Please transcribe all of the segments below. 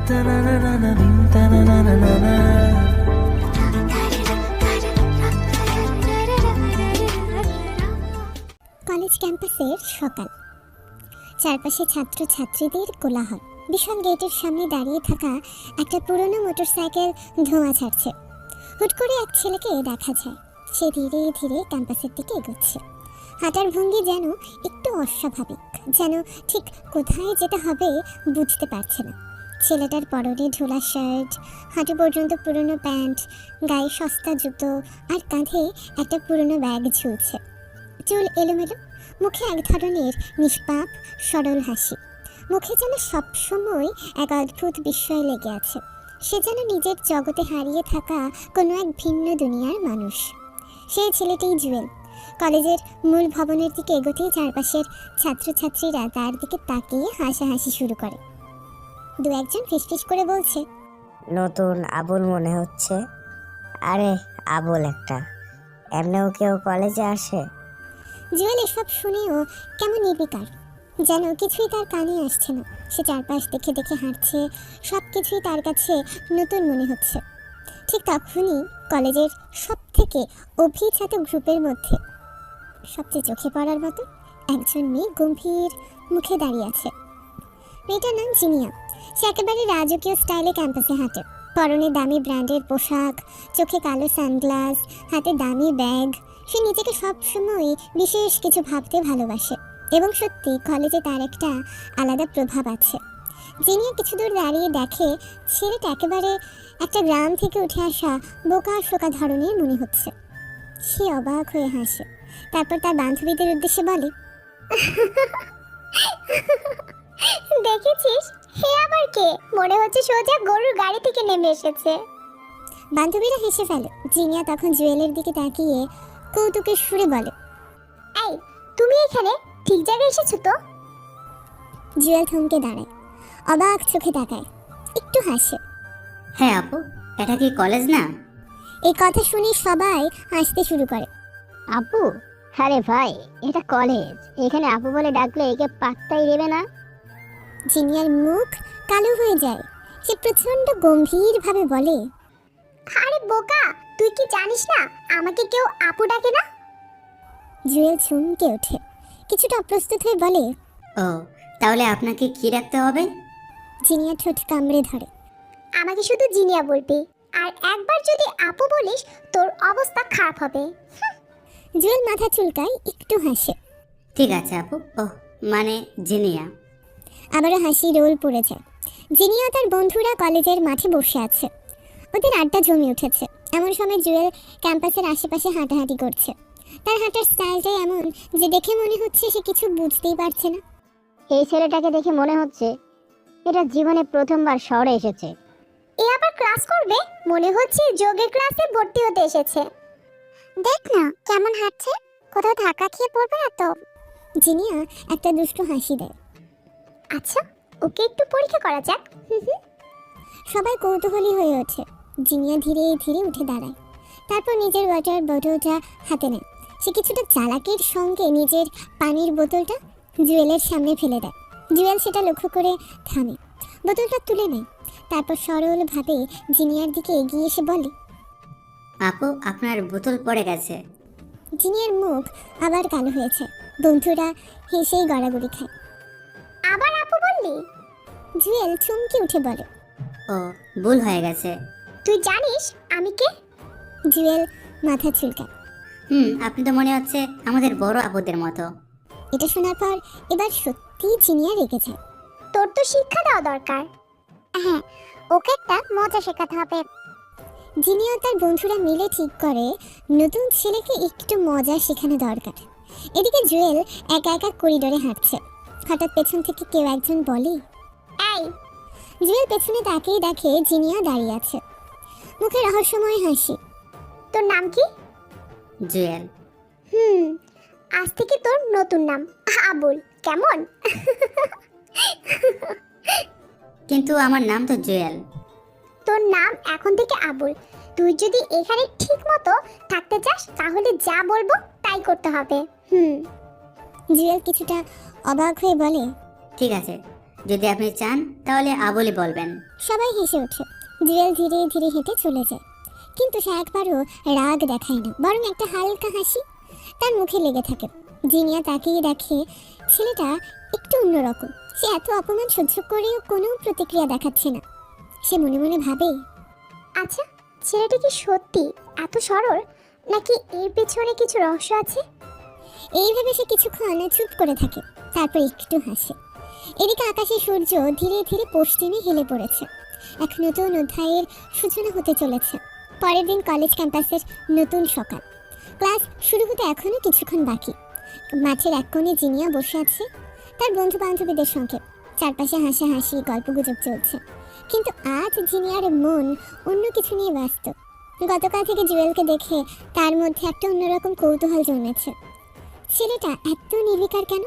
College ক্যাম্পাসের সকাল, চারপাশে ছাত্রছাত্রীদের কোলাহল। বিশাল গেটের সামনে দাঁড়িয়ে থাকা একটা পুরনো মোটরসাইকেল ধোঁয়া ছাড়ছে। হুট করে এক ছেলেকে দেখা যায়, সে ধীরে ধীরে ক্যাম্পাসের দিকে এগোচ্ছে। হাঁটার ভঙ্গি যেন একটু অস্বাভাবিক, যেন ঠিক কোথায় যেতে হবে বুঝতে পারছে না। ছেলেটার পরনে ঝোলা শার্ট, হাঁটু পর্যন্ত পুরনো প্যান্ট, গায়ে সস্তা জুতো, আর কাঁধে একটা পুরনো ব্যাগ ঝুলছে। চুল এলোমেলো, মুখে এক ধরনের নিষ্পাপ সরল হাসি। মুখে যেন সবসময় এক অদ্ভুত বিস্ময় লেগে আছে। সে যেন নিজের জগতে হারিয়ে থাকা কোনো এক ভিন্ন দুনিয়ার মানুষ। সেই ছেলেটিই জুয়েল। কলেজের মূল ভবনের দিকে এগোতেই চারপাশের ছাত্রছাত্রীরা তার দিকে তাকিয়ে হাসাহাসি শুরু করে। দু একজন ফিসফিস করে বলছে, নতুন আবুল মনে হচ্ছে। আরে আবুল একটা, এমনিও কেউ কলেজে আসে? জুয়েল এসব শুনেও কেমন নির্বিকার, যেন কিছুই তার কানে আসছে না। সে চারপাশ দেখে দেখে হাঁটছে, সব কিছুই তার কাছে নতুন মনে হচ্ছে। ঠিক তখনই কলেজের সব থেকে অভিজাত গ্রুপের মধ্যে সবচেয়ে চোখে পড়ার মতো একজন মেয়ে গম্ভীর মুখে দাঁড়িয়ে আছে। মেয়েটার নাম জিনিয়া। সে একেবারে রাজকীয় স্টাইলে ক্যাম্পাসে হাঁটে। পরনে দামি ব্র্যান্ডের পোশাক, চোখে কালো সানগ্লাস, হাতে দামি ব্যাগ। সে নিজেকে সবসময় বিশেষ কিছু ভাবতে ভালোবাসে, এবং সত্যি কলেজে তার একটা আলাদা প্রভাব আছে। জিনিয়া কিছু দূর দাঁড়িয়ে দেখে ছেলেটা একেবারে একটা গ্রাম থেকে উঠে আসা বোকা শোকা ধরনের মনে হচ্ছে। সে অবাক হয়ে হাসে, তারপর তার বান্ধবীদের উদ্দেশ্যে বলে, দেখেছিস, হে আবার কে? মনে হচ্ছে সোজা গরুর গাড়ি থেকে নেমে এসেছে। বান্ধবীরা হেসে ফেলে। জিনিয়া তখন জুয়েলের দিকে তাকিয়ে কৌতুকের সুরে বলে, এই তুমি এখানে ঠিক জায়গায় এসেছো তো? জুয়েল থমকে দাঁড়ায়, অবাক চোখে তাকায়, একটু হাসে। হ্যাঁ আপু, এটা কি কলেজ না? এই কথা শুনে সবাই হাসতে শুরু করে। আপু? আরে ভাই, এটা কলেজ, এখানে আপু বলে ডাকলে একে পাত্তাই দেবে না। জিনিয়ার মুখ কালো হয়ে যায়। সে প্রচন্ড গম্ভীরভাবে বলে, আরে বোকা, তুই কি জানিস না আমাকে কেউ আপু ডাকে না? জুয়েল চমকে ওঠে, কিছুটা অপ্রস্তুত হয়ে বলে, ও, তাহলে আপনাকে কি রাখতে হবে? জিনিয়া ঠোঁট কামড়ে ধরে, আমাকে শুধু জিনিয়া বলবি, আর একবার যদি আপু বলিস তোর অবস্থা খারাপ হবে। জুয়েল মাথা চুলকায়, একটু হাসে। ঠিক আছে আপু। ও মানে জিনিয়া। আবারও হাসি রোল পড়ে যায়। জিনিয়া তার বন্ধুরা কলেজের মাঠে বসে আছে। ওদের আড্ডা জমে উঠেছে। এমন সময় জুয়েল ক্যাম্পাসের আশেপাশে হাঁটাহাঁটি করছে। তার হাঁটার স্টাইলটাই এমন যে দেখে মনে হচ্ছে সে কিছু বুঝতেই পারছে না। এই ছেলেটাকে দেখে মনে হচ্ছে এটা জীবনে প্রথমবার শহরে এসেছে। এ আবার ক্লাস করবে? মনে হচ্ছে যোগের ক্লাসে ভর্তি হতে এসেছে। দেখ না কেমন হাঁটছে, কোথাও ধাক্কা খেয়ে পড়বে না তো? জিনিয়া একটা দুষ্টু হাসি দেয়। আচ্ছা, ওকে একটু পরীক্ষা করা যাক। সবাই কৌতূহলী হয়ে ওঠে। জিনিয়া ধীরে ধীরে উঠে দাঁড়ায়, তারপর নিজের ওয়াটার বোতলটা হাতে নেয়। সে কিছুটা চালাকির সঙ্গে নিজের পানির বোতলটা জুয়েলের সামনে ফেলে দেয়। জুয়েল সেটা লক্ষ্য করে থামে, বোতলটা তুলে নেয়, তারপর সরলভাবে জিনিয়ার দিকে এগিয়ে এসে বলে, আপু, আপনার বোতল পড়ে গেছে। জিনিয়ার মুখ আবার কালো হয়েছে। বন্ধুরা হেসেই গড়াগড়ি খায়। আবার আপু বললি? জুয়েল চমকে উঠে বলে, ও, ভুল হয়ে গেছে। তুই জানিস আমি কে? জুয়েল মাথা চুলকায়। আপনি তো মনে হচ্ছে আমাদের বড় আপুদের মতো। এটা শোনার পর এবার সত্যি জিনিয়া রেগে যায়। তোর তো শিক্ষা দেওয়া দরকার। হ্যাঁ, ওকে একটা মজা শেখাতে হবে। জিনিয়া তার বন্ধুরা মিলে ঠিক করে নতুন ছেলেকে একটু মজা শেখানো দরকার। এদিকে জুয়েল একা একা করিডোরে হাঁটছে। হঠাৎ পেছন থেকে কেউ একজন বলে, এই। জুয়েল পেছনে তাকিয়ে দেখে জিনিয়া দাঁড়িয়ে আছে, মুখে রহস্যময় হাসি। তোর নাম কি? জুয়েল। আজ থেকে তোর নতুন নাম আবুল, কেমন? কিন্তু আমার নাম তো জুয়েল। তোর নাম এখন থেকে আবুল। তুই যদি এখানে ঠিক মতো থাকতে চাস তাহলে যা বলবো তাই করতে হবে। জুয়েল কিছুটা অবাক হয়ে বলে, ঠিক আছে, যদি আপনি চান তাহলে আবুলই বলবেন। সবাই হেসে ওঠে। জুয়েল ধীরে ধীরে হেঁটে চলে যায়, কিন্তু সে একবারও রাগ দেখায় না, বরং একটা হালকা হাসি তার মুখে লেগে থাকে। জিনিয়া তাকিয়ে দেখে ছেলেটা একটু অন্যরকম। সে এত অপমান সহ্য করেও কোনো প্রতিক্রিয়া দেখাচ্ছে না। সে মনে মনে ভাবে, আচ্ছা, ছেলেটা কি সত্যি এত সরল, নাকি এর পেছনে কিছু রহস্য আছে? এই ভেবে সে কিছুক্ষণ চুপ করে থাকে, তারপর একটু হাসে। এদিকে আকাশে সূর্য ধীরে ধীরে পশ্চিমে হেলে পড়েছে। এক নতুন অধ্যায়ের সূচনা হতে চলেছে। পরের দিন কলেজ ক্যাম্পাসের নতুন সকাল। ক্লাস শুরু হতে এখনও কিছুক্ষণ বাকি। মাঠের এক কোণে জিনিয়া বসে আছে তার বন্ধু বান্ধবীদের সঙ্গে। চারপাশে হাসাহাসি গল্পগুজব চলছে, কিন্তু আজ জিনিয়ার মন অন্য কিছু নিয়ে ব্যস্ত। গতকাল থেকে জুয়েলকে দেখে তার মধ্যে একটা অন্যরকম কৌতূহল জন্মেছে। ছেলেটা এত নির্বিকার কেন?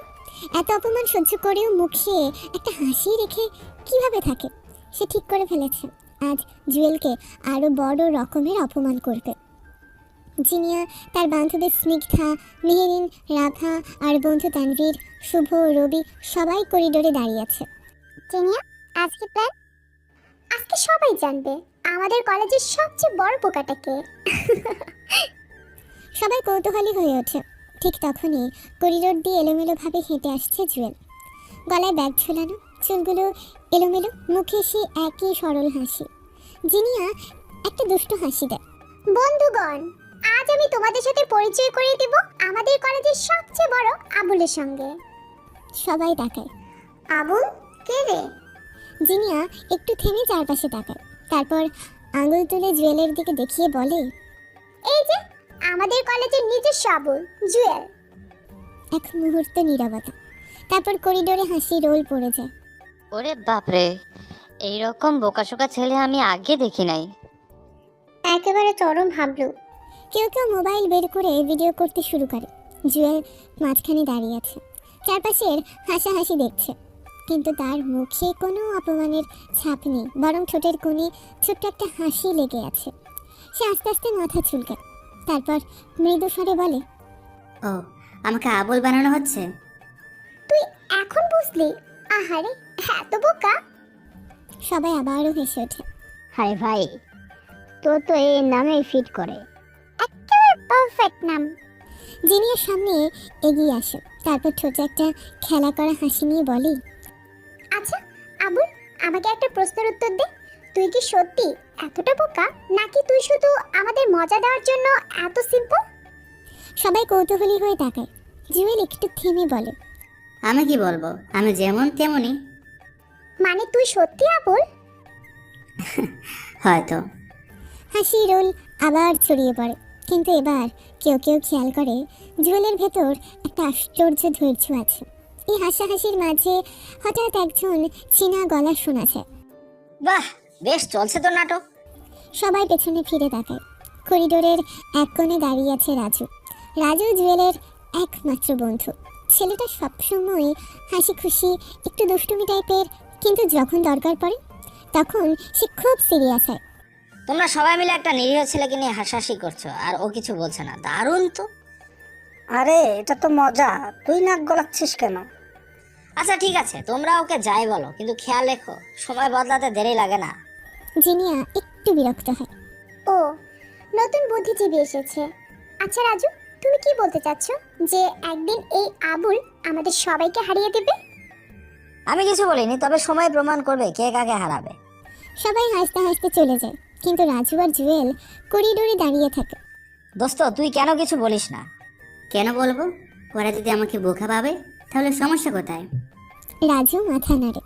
এত অপমান সহ্য করেও মুখে একটা হাসি রেখে কিভাবে থাকে? সে ঠিক করে ফেলেছে আজ জুয়েলকে আরো বড় রকমের অপমান করবে। জিনিয়া, তার বান্ধবী স্নিগ্ধা, মেহেরিন, রাধা আর বন্ধু তানভীর, শুভ, রবি সবাই করিডোরে দাঁড়িয়ে আছে। জিনিয়া, আজকে প্ল্যান? আজকে সবাই জানবে আমাদের কলেজের সবচেয়ে বড় পোকাটা কে। সবাই কৌতূহলী হয়ে ওঠে। ঠিক তখনই করিডোর দিয়ে এলোমেলোভাবে হেঁটে আসছে জুয়েল। গলায় ব্যাগ ঝোলানো, চুলগুলো এলোমেলো, মুখে সে একই সরল হাসি। জিনিয়া একটা দুষ্ট হাসি দেয়। বন্ধুগণ, আজ আমি তোমাদের সাথে পরিচয় করিয়ে দেব আমাদের কলেজের সবচেয়ে বড় আবুলের সঙ্গে। সবাই তাকায়। আবুল কে রে? জিনিয়া একটু থেমে চারপাশে তাকায়, তারপর আঙুল তুলে জুয়েলের দিকে দেখিয়ে বলে, এই যে আমাদের কলেজের নিজস্ব আবুল, জুয়েল। এক মুহূর্ত নীরবতা, তারপর করিডোরে হাসি রোল পড়ে যায়। ওরে বাপরে, এইরকম বোকাশোকা ছেলে আমি আগে দেখি নাই। একেবারে চরম ভাবলু। কেউ কেউ মোবাইল বের করে ভিডিও করতে শুরু করে। জুয়েল মাঝখানে দাঁড়িয়ে আছে, চারপাশের হাসাহাসি দেখছে, কিন্তু তার মুখে কোনো অপমানের ছাপ নেই, বরং ঠোঁটের কোণে ছোট্ট একটা হাসি লেগে আছে। সে আস্তে আস্তে মাথা চুলকায়, তারপর মৃদু স্বরে বলে, ও, আমাকে আবুল বানানো হচ্ছে? তুই এখন বুঝলি? আহারে, এত বোকা। সবাই আবারও হেসে ওঠে। আরে ভাই, তোর তো এই নামেই ফিট করে, একেবারে পারফেক্ট নাম। জিনিয়ার সামনে এগিয়ে আসে, তারপর ঠোঁটে একটা খেলা করা হাসি নিয়ে বলে, আচ্ছা আবুল, আমাকে একটা প্রশ্নের উত্তর দে। তুই কি সত্যি এতটা বোকা, নাকি তুই শুধু আমাদের মজা দেওয়ার জন্য এত সিম্পল? সবাই কৌতূহলী হয়ে তাকায়। জুয়েল একটু থেমে বলে, আমি কি বলবো, আমি যেমন তেমনই। মানে তুই সত্যি আবুল? হয়তো। হাসি রোল আবার ছড়িয়ে পড়ে, কিন্তু এবার কেউ কেউ খেয়াল করে জুয়েলের ভেতর একটা আশ্চর্য ধৈর্য আছে। এই হাসাহাসির মাঝে হঠাৎ একজন চীনা গলা শোনা যায়। বাহ, বেশ চলছে তো নাটক। সবাই পেছনে ফিরে তাকায়। করিডোরের এক কোণে দাঁড়িয়ে আছে রাজু। রাজু জুয়েলের একমাত্র বন্ধু। ছেলেটা সবসময় হাসি খুশি, একটু দুষ্টুমি টাইপের, কিন্তু যখন দরকার পড়ে তখন সে খুব সিরিয়াস হয়। তোমরা সবাই মিলে একটা নিরীহ ছেলেকে নিয়ে হাসাহাসি করছো আর ও কিছু বলছে না, দারুণ তো। আরে এটা তো মজা, তুই নাক গলাচ্ছিস কেন? আচ্ছা ঠিক আছে, তোমরা ওকে যাই বলো, কিন্তু খেয়াল রেখো সময় বদলাতে দেরি লাগে না। জিনিয়া একটু বিরক্ত হয়। ও, নতুন বুদ্ধিজীবী এসেছে। আচ্ছা রাজু, তুমি কি বলতে চাচ্ছ যে একদিন এই আবুল আমাদের সবাইকে হারিয়ে দেবে? আমি কিছু বলিনি, তবে সময় প্রমাণ করবে কে কাকে হারাবে। সবাই হাসতে হাসতে চলে যায়, কিন্তু রাজু আর জুয়েল করিডোরে দাঁড়িয়ে থাকে। দোস্ত, তুই কেন কিছু বলিস না? কেন বলবো? ওরা যদি আমাকে বোকা ভাবে তাহলে সমস্যা কোথায়? রাজু মাথা নাড়ে।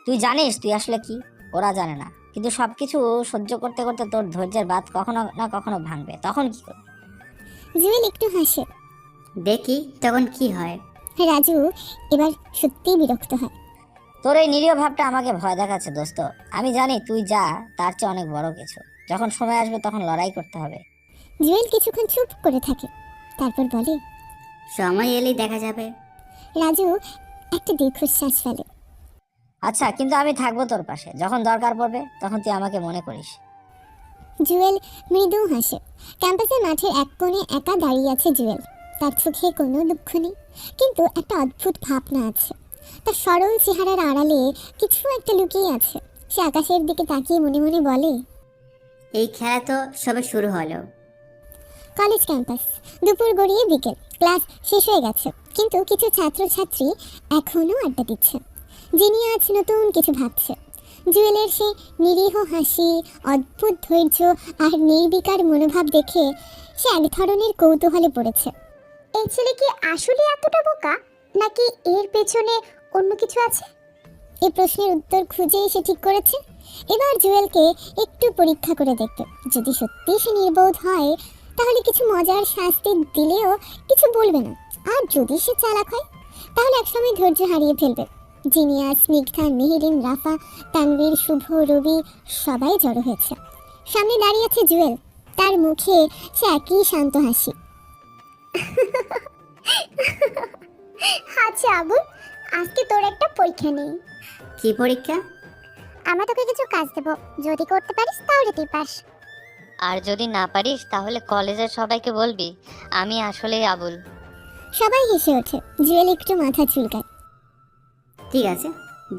তুই জানিস তুই আসলে কি? ওরা জানে না, কিন্তু সবকিছু সহ্য করতে করতে তোর ধৈর্যের বাঁধ কখনো না কখনো ভাঙবে, তখন কি করবি? জুয়েল একটু হাসে। দেখি তখন কি হয়। রাজু এবার সত্যিই বিরক্ত হয়। তোর এই নিরীহ ভাবটা আমাকে ভয় দেখাচ্ছে দোস্ত। আমি জানি তুই যা তার চেয়ে অনেক বড় কিছু। যখন সময় আসবে তখন লড়াই করতে হবে। জুয়েল কিছুক্ষণ চুপ করে থাকে, তারপর বলে, সময় এলেই দেখা যাবে। রাজু একটা দীর্ঘশ্বাস ফেলে। আচ্ছা, কিন্তু আমি থাকবো তোর পাশে, যখন দরকার পড়বে তখন তুই আমাকে মনে করিস। জুয়েল মৃদু হাসে। ক্যাম্পাসের মাঠের এক কোণে একা দাঁড়িয়ে আছে জুয়েল। তার চোখে কোনো দুঃখ নেই, কিন্তু একটা অদ্ভুত ভাবনা আছে। তার সরল চেহারার আড়ালে কিছু একটা লুকিয়ে আছে। সে আকাশের দিকে তাকিয়ে মনে মনে বলে, এই খেলা তো সবে শুরু হলো। কলেজ ক্যাম্পাস, দুপুর গড়িয়ে বিকেল, ক্লাস শেষ হয়ে গেছে, কিন্তু কিছু ছাত্রছাত্রী এখনও আড্ডা দিচ্ছে। যিনি আজ নতুন কিছু ভাবছে। জুয়েলের সে নিরীহ হাসি, অদ্ভুত ধৈর্য আর নির্বিকার মনোভাব দেখে সে এক ধরনের কৌতূহলে পড়েছে। এই ছেলে কি আসলে এতটা বোকা, নাকি এর পেছনে অন্য কিছু আছে? এই প্রশ্নের উত্তর খুঁজেই সে ঠিক করেছে এবার জুয়েলকে একটু পরীক্ষা করে দেখবে। যদি সত্যি সে নির্বোধ হয় তাহলে কিছু মজার শাস্তি দিলেও কিছু বলবে না, আর যদি সে চালাক হয় তাহলে একসময় ধৈর্য হারিয়ে ফেলবে। জিনিয়া, স্নিগ্ধা, মেহেরিন, রাফা, তানভীর, শুভ, রবি সবাই জড়ো হয়েছে। সামনে দাঁড়িয়ে আছে জুয়েল, তার মুখে সে একই শান্ত হাসি। আচ্ছা আবুল, আজকে তোর একটা পরীক্ষা নেই। কি পরীক্ষা? আমরা তোকে কিছু কাজ দেবো, যদি করতে পারিস তাহলে তুই পাস। আর যদি না পারিস তাহলে কলেজের সবাইকে বলবি আমি আসলেই আবুল। সবাই হেসে ওঠে। জুয়েল একটু মাথা চুলকায়। ঠিক আছে,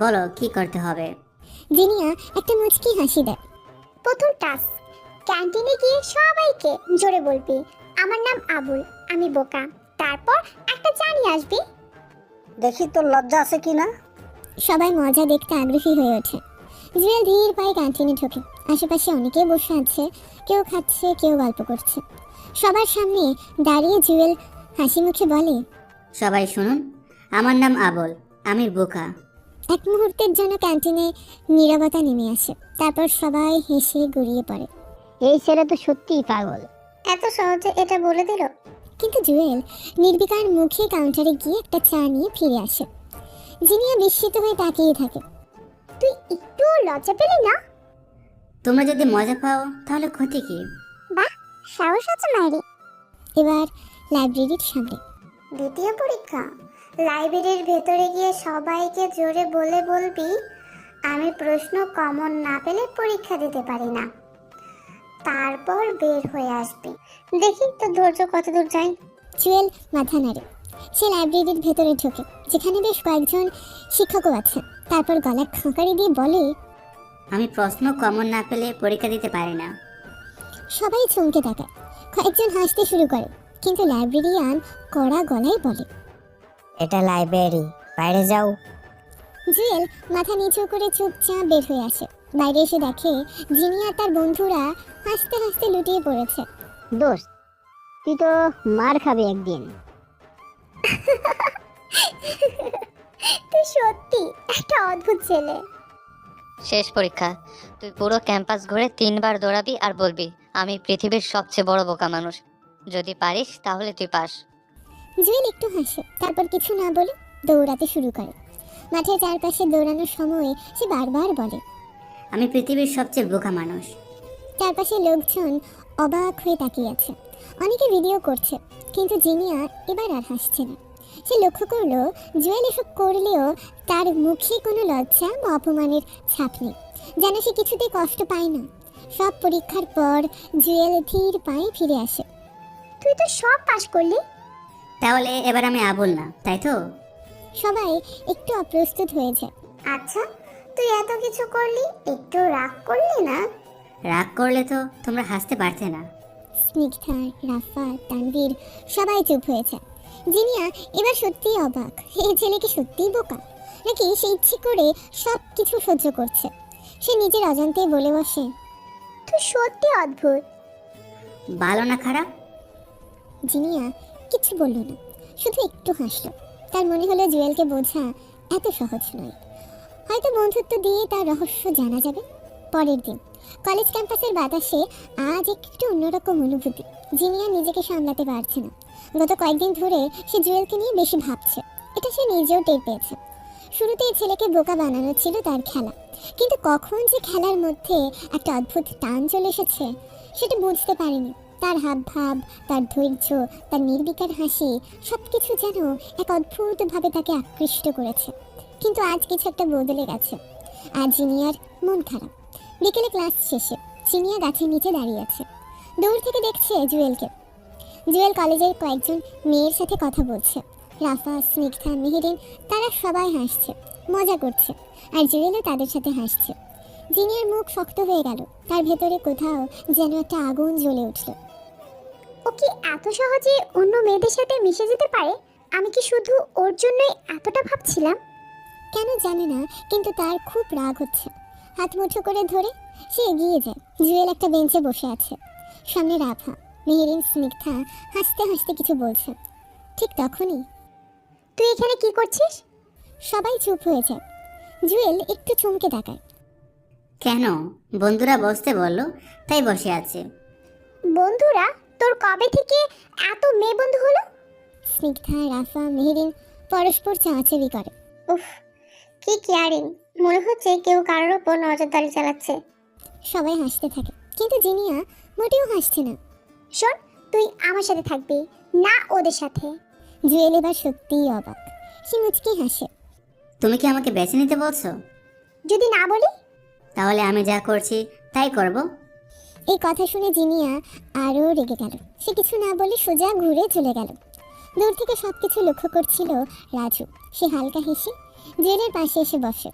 বলো কি করতে হবে। জিনিয়া একটা মুচকি হাসি দেয়। প্রথম টাস্ক, ক্যান্টিনে গিয়ে সবাইকে জোরে বলবি, আমার নাম আবুল, আমি বোকা। তারপর একটা চানি আসবি। দেখি তোর লজ্জা আছে কি না। সবাই মজা দেখতে আগ্রহী হয়ে ওঠে। জুয়েল ধীর পায়ে ক্যান্টিনে ঢোকে। আশেপাশে অনেকেই বসে আছে, কেউ খাচ্ছে, কেউ গল্প করছে। সবার সামনে দাঁড়িয়ে জুয়েল হাসি মুখে বলে, সবাই শুনুন, আমার নাম আবুল, আমি বোকা। এক মুহূর্তের জন্য ক্যান্টিনে নীরবতা নেমে আসে। তারপর সবাই হেসে গড়িয়ে পড়ে। এই ছেলে তো সত্যিই পাগল। এত সহজে এটা বলে দিল। কিন্তু জুয়েল নির্বিকার মুখে কাউন্টারে গিয়ে একটা চা নিয়ে ফিরে আসে। জিনিয়া বিস্মিত হয়ে তাকিয়ে থাকে। তুই একটু লজ্জা পেলি না? তোমরা যদি মজা পাও তাহলে ক্ষতি কি? বাহ, সাহস আছে মাইরি। এবার লাইব্রেরির সামনে দ্বিতীয় পরীক্ষা, লাইব্রেরির ভেতরে গিয়ে সবাইকে জোরে বলে বলবি, আমি প্রশ্ন কমন না পেলে পরীক্ষা দিতে পারি না। তারপর বের হয়ে আসবি। দেখি তোর ধৈর্য কতদূর যায়। জুয়েল মাথা নাড়ে। সে লাইব্রেরির ভেতরে ঢোকে, যেখানে বেশ কয়েকজন শিক্ষকও আছে। তারপর গলা খাঁকারি দিয়ে বলে, আমি প্রশ্ন কমন না পেলে পরীক্ষা দিতে পারি না। সবাই চমকে তাকায়। কয়েকজন হাসতে শুরু করে, কিন্তু লাইব্রেরিয়ান কড়া গলায় বলে, এটা লাইব্রেরি, বাইরে যাও। জুয়েল মাথা নিচু করে চুপচাপ বের হয়ে আসে। বাইরে এসে দেখে জিনিয়া তার বন্ধুরা হাসতে হাসতে লুটিয়ে পড়েছে। দোস্ত, তুই তো মার খাবি একদিন। তুই সত্যি একটা অদ্ভুত ছেলে। শেষ পরীক্ষা, তুই পুরো ক্যাম্পাস ঘুরে 3 বার দৌড়াবি আর বলবি আমি পৃথিবীর সবচেয়ে বড় বোকা মানুষ। যদি পারিস তাহলে তুই পাস। জুয়েল একটু হাসে, তারপর কিছু না বলে দৌড়াতে শুরু করে। মাঠের চারপাশে দৌড়ানোর সময় সে বারবার বলে, আমি পৃথিবীর সবচেয়ে বোকা মানুষ। চারপাশে লোকজন অবাক হয়ে তাকিয়ে আছে। অনেকে ভিডিও করছে, কিন্তু জিনিয়া এবার আর হাসছে না। সে লক্ষ্য করলো জুয়েল এসব করলেও তার মুখে কোনো লজ্জা বা অপমানের ছাপ নেই, যেন সে কিছুতেই কষ্ট পায় না। সব পরীক্ষার পর জুয়েল ধীর পায়ে ফিরে আসে। তুই তো সব পাস করলি। তাহলে এবার আমি আবুল না, তাই তো? সবাই একটু অপ্রস্তুত হয়ে যায়। আচ্ছা, তুই এত কিছু করলি, একটু রাগ করলি না? রাগ করলে তো তোমরা হাসতে পারতে না। স্নিগ্ধা, রাফা, তানভীর সবাই চুপ হয়েছে। জিনিয়া এবার সত্যিই অবাক। এই ছেলে কি সত্যিই বোকা, নাকি সে ইচ্ছে করে সব কিছু সহ্য করছে? সে নিজের অজান্তেই বলে বসে, তুই সত্যি অদ্ভুত। ভালো না খারাপ? জিনিয়া কিছু বলল না, শুধু একটু হাসল। তার মনে হলো জুয়েলকে বোঝা এত সহজ নয়। হয়তো বন্ধুত্ব দিয়ে তার রহস্য জানা যাবে। পরের দিন কলেজ ক্যাম্পাসের বাতাসে আজ একটু অন্যরকম অনুভূতি। জিনিয়া নিজেকে সামলাতে পারছে না। গত কয়েকদিন ধরে সে জুয়েলকে নিয়ে বেশি ভাবছে, এটা সে নিজেও টের পেয়েছে। শুরুতে এই ছেলেকে বোকা বানানো ছিল তার খেলা, কিন্তু কখন যে খেলার মধ্যে একটা অদ্ভুত টান চলে এসেছে সেটা বুঝতে পারেনি। তার হাবভাব, তার ধৈর্য, তার নির্বিকার হাসি সবকিছু যেন এক অদ্ভুতভাবে তাকে আকৃষ্ট করেছে। কিন্তু আজ কিছু একটা বদলে গেছে। আজ জিনিয়ার মন খারাপ। বিকেলে ক্লাস শেষে জিনিয়া গাছের নিচে দাঁড়িয়ে আছে। দূর থেকে দেখছে জুয়েলকে। জুয়েল কলেজের কয়েকজন মেয়ের সাথে কথা বলছে। রাফা, স্নিগ্ধা, মেহেরিন তারা সবাই হাসছে, মজা করছে, আর জুয়েলও তাদের সাথে হাসছে। জিনিয়ার মুখ শক্ত হয়ে গেল, তার ভেতরে কোথাও যেন একটা আগুন জ্বলে উঠল। ও কি এত সহজে অন্য মেয়েদের সাথে মিশে যেতে পারে? আমি কি শুধু ওর জন্যই এতটা ভাবছিলাম? কেন জানে না, কিন্তু তার খুব রাগ হচ্ছে। হাত মুঠো করে ধরে সে এগিয়ে যায়। জুয়েল একটা বেঞ্চে বসে আছে, সামনে রাফা, মেহেরিন, স্নিগ্ধা হাসতে হাসতে কিছু বলছে। ঠিক তখনই তুই এখানে কি করছিস? সবাই চুপ হয়ে যায়। জুয়েল একটু চমকে তাকায়। কেন? বন্ধুরা বসতে বললো, তাই বসে আছে। বন্ধুরা? তোর কবে থেকে এত মেয়ে বন্ধু হলো? স্নিগ্ধা, রাফা, মেহেরিন পরস্পর চাঁচারি করে। উফ, কি কেয়ারিং! মনে হচ্ছে কেউ কারোর ওপর নজরদারি চালাচ্ছে। সবাই হাসতে থাকে, কিন্তু জিনিয়া মোটেও হাসছে না। শোন, তুই আমার সাথে থাকবি না ওদের সাথে? জুয়েল এবার সত্যিই অবাক, সে মুচকি হাসে। তুমি কি আমাকে বেছে নিতে বলছো? যদি না বলি? তাহলে আমি যা করছি তাই করব। এই কথা শুনে জিনিয়া আরও রেগে গেল। সে কিছু না বলে সোজা ঘুরে চলে গেল। দূর থেকে সবকিছু লক্ষ্য করছিল রাজু। সে হালকা হেসে জুয়েলের পাশে এসে বসে।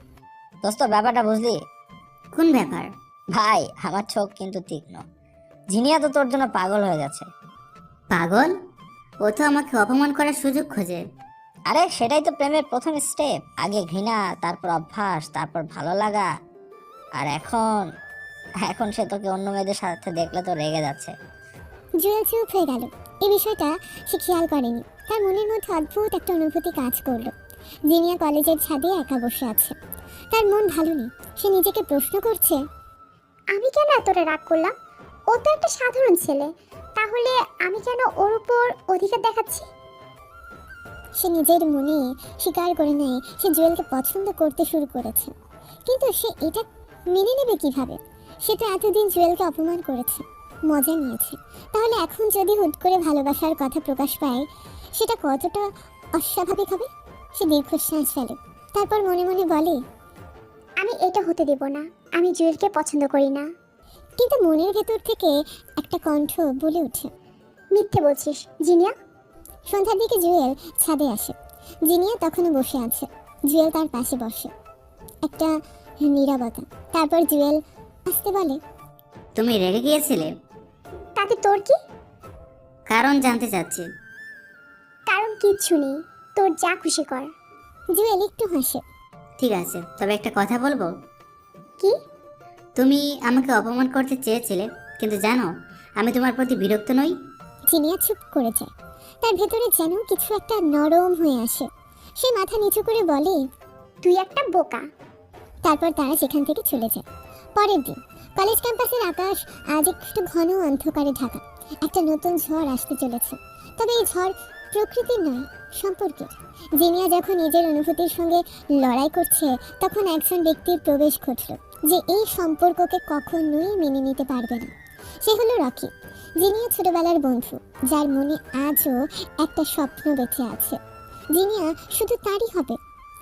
দোস্ত, ব্যাপারটা বুঝলি? কোন ব্যাপার? ভাই, আমার চোখ কিন্তু তীক্ষ্ণ। জিনিয়া তো তোর জন্য পাগল হয়ে যাচ্ছে। পাগল? ও তো আমাকে অপমান করার সুযোগ খোঁজে। আরে সেটাই তো প্রেমের প্রথম স্টেপ। আগে ঘৃণা, তারপর অভ্যাস, তারপর ভালো লাগা, আর এখন এখন সে তোকে অন্য মেয়েদের সাথে দেখলে তো রেগে যাচ্ছে। জুয়েল চুপ হয়ে গেল। এই বিষয়টা সে খেয়াল করেনি। তার মনের মধ্যে অদ্ভুত একটা অনুভূতি কাজ করলো। জিনিয়া কলেজের ছাদে একা বসে আছে, তার মন ভালো নেই। সে নিজেকে প্রশ্ন করছে, আমি কেন এতটা রাগ করলাম? ও তো একটা সাধারণ ছেলে, তাহলে আমি কেন ওর উপর অধিকার দেখাচ্ছি? সে নিজের মনে স্বীকার করে নেয় সে জুয়েলকে পছন্দ করতে শুরু করেছে। কিন্তু সে এটা মেনে নেবে কিভাবে? সে তো এতদিন জুয়েলকে অপমান করেছে, মজা নিয়েছে। তাহলে এখন যদি হুট করে ভালোবাসার কথা প্রকাশ পায়, সেটা কতটা অস্বাভাবিক হবে? সে দীর্ঘশ্বাস ফেলে, তারপর মনে মনে বলে, আমি এটা হতে দেব না। আমি জুয়েলকে পছন্দ করি না। কিন্তু মনের ভেতর থেকে একটা কণ্ঠ বলে ওঠে, মিথ্যে বলছিস জিনিয়া। সন্ধ্যার দিকে জুয়েল ছাদে আসে। জিনিয়া তখনও বসে আছে। জুয়েল তার পাশে বসে। একটা নীরবতা। তারপর জুয়েল আসতে বলে, তুমি রেগে গিয়েছিলে? তাতে তোর কি? কারণ জানতে চাচ্ছি। কারণ কিচ্ছু নেই, তোর যা খুশি কর। জুয়েল একটু হাসে। ঠিক আছে, তবে একটা কথা বলবো। কি? তুমি আমাকে অপমান করতে চেয়েছিলে, কিন্তু জানো আমি তোমার প্রতি বিরক্ত নই। জিনিয়া চুপ করে যায়। তার ভেতরে যেন কিছু একটা নরম হয়ে আসে। সে মাথা নিচু করে বলে, তুই একটা বোকা। তারপর তারা সেখান থেকে চলে যায়। পরের দিন কলেজ ক্যাম্পাসের আকাশ আজ একটু ঘন অন্ধকারে ঢাকা। একটা নতুন ঝড় আসতে চলেছে। তবে এই ঝড় প্রকৃতির নয়, সম্পর্কের। জিনিয়া যখন নিজের অনুভূতির সঙ্গে লড়াই করছে, তখন একজন ব্যক্তির প্রবেশ ঘটল যে এই সম্পর্ককে কখনোই মেনে নিতে পারবে না। সে হলো রকি, জিনিয়া ছোটবেলার বন্ধু, যার মনে আজও একটা স্বপ্ন বেঁচে আছে। জিনিয়া শুধু তারই হবে,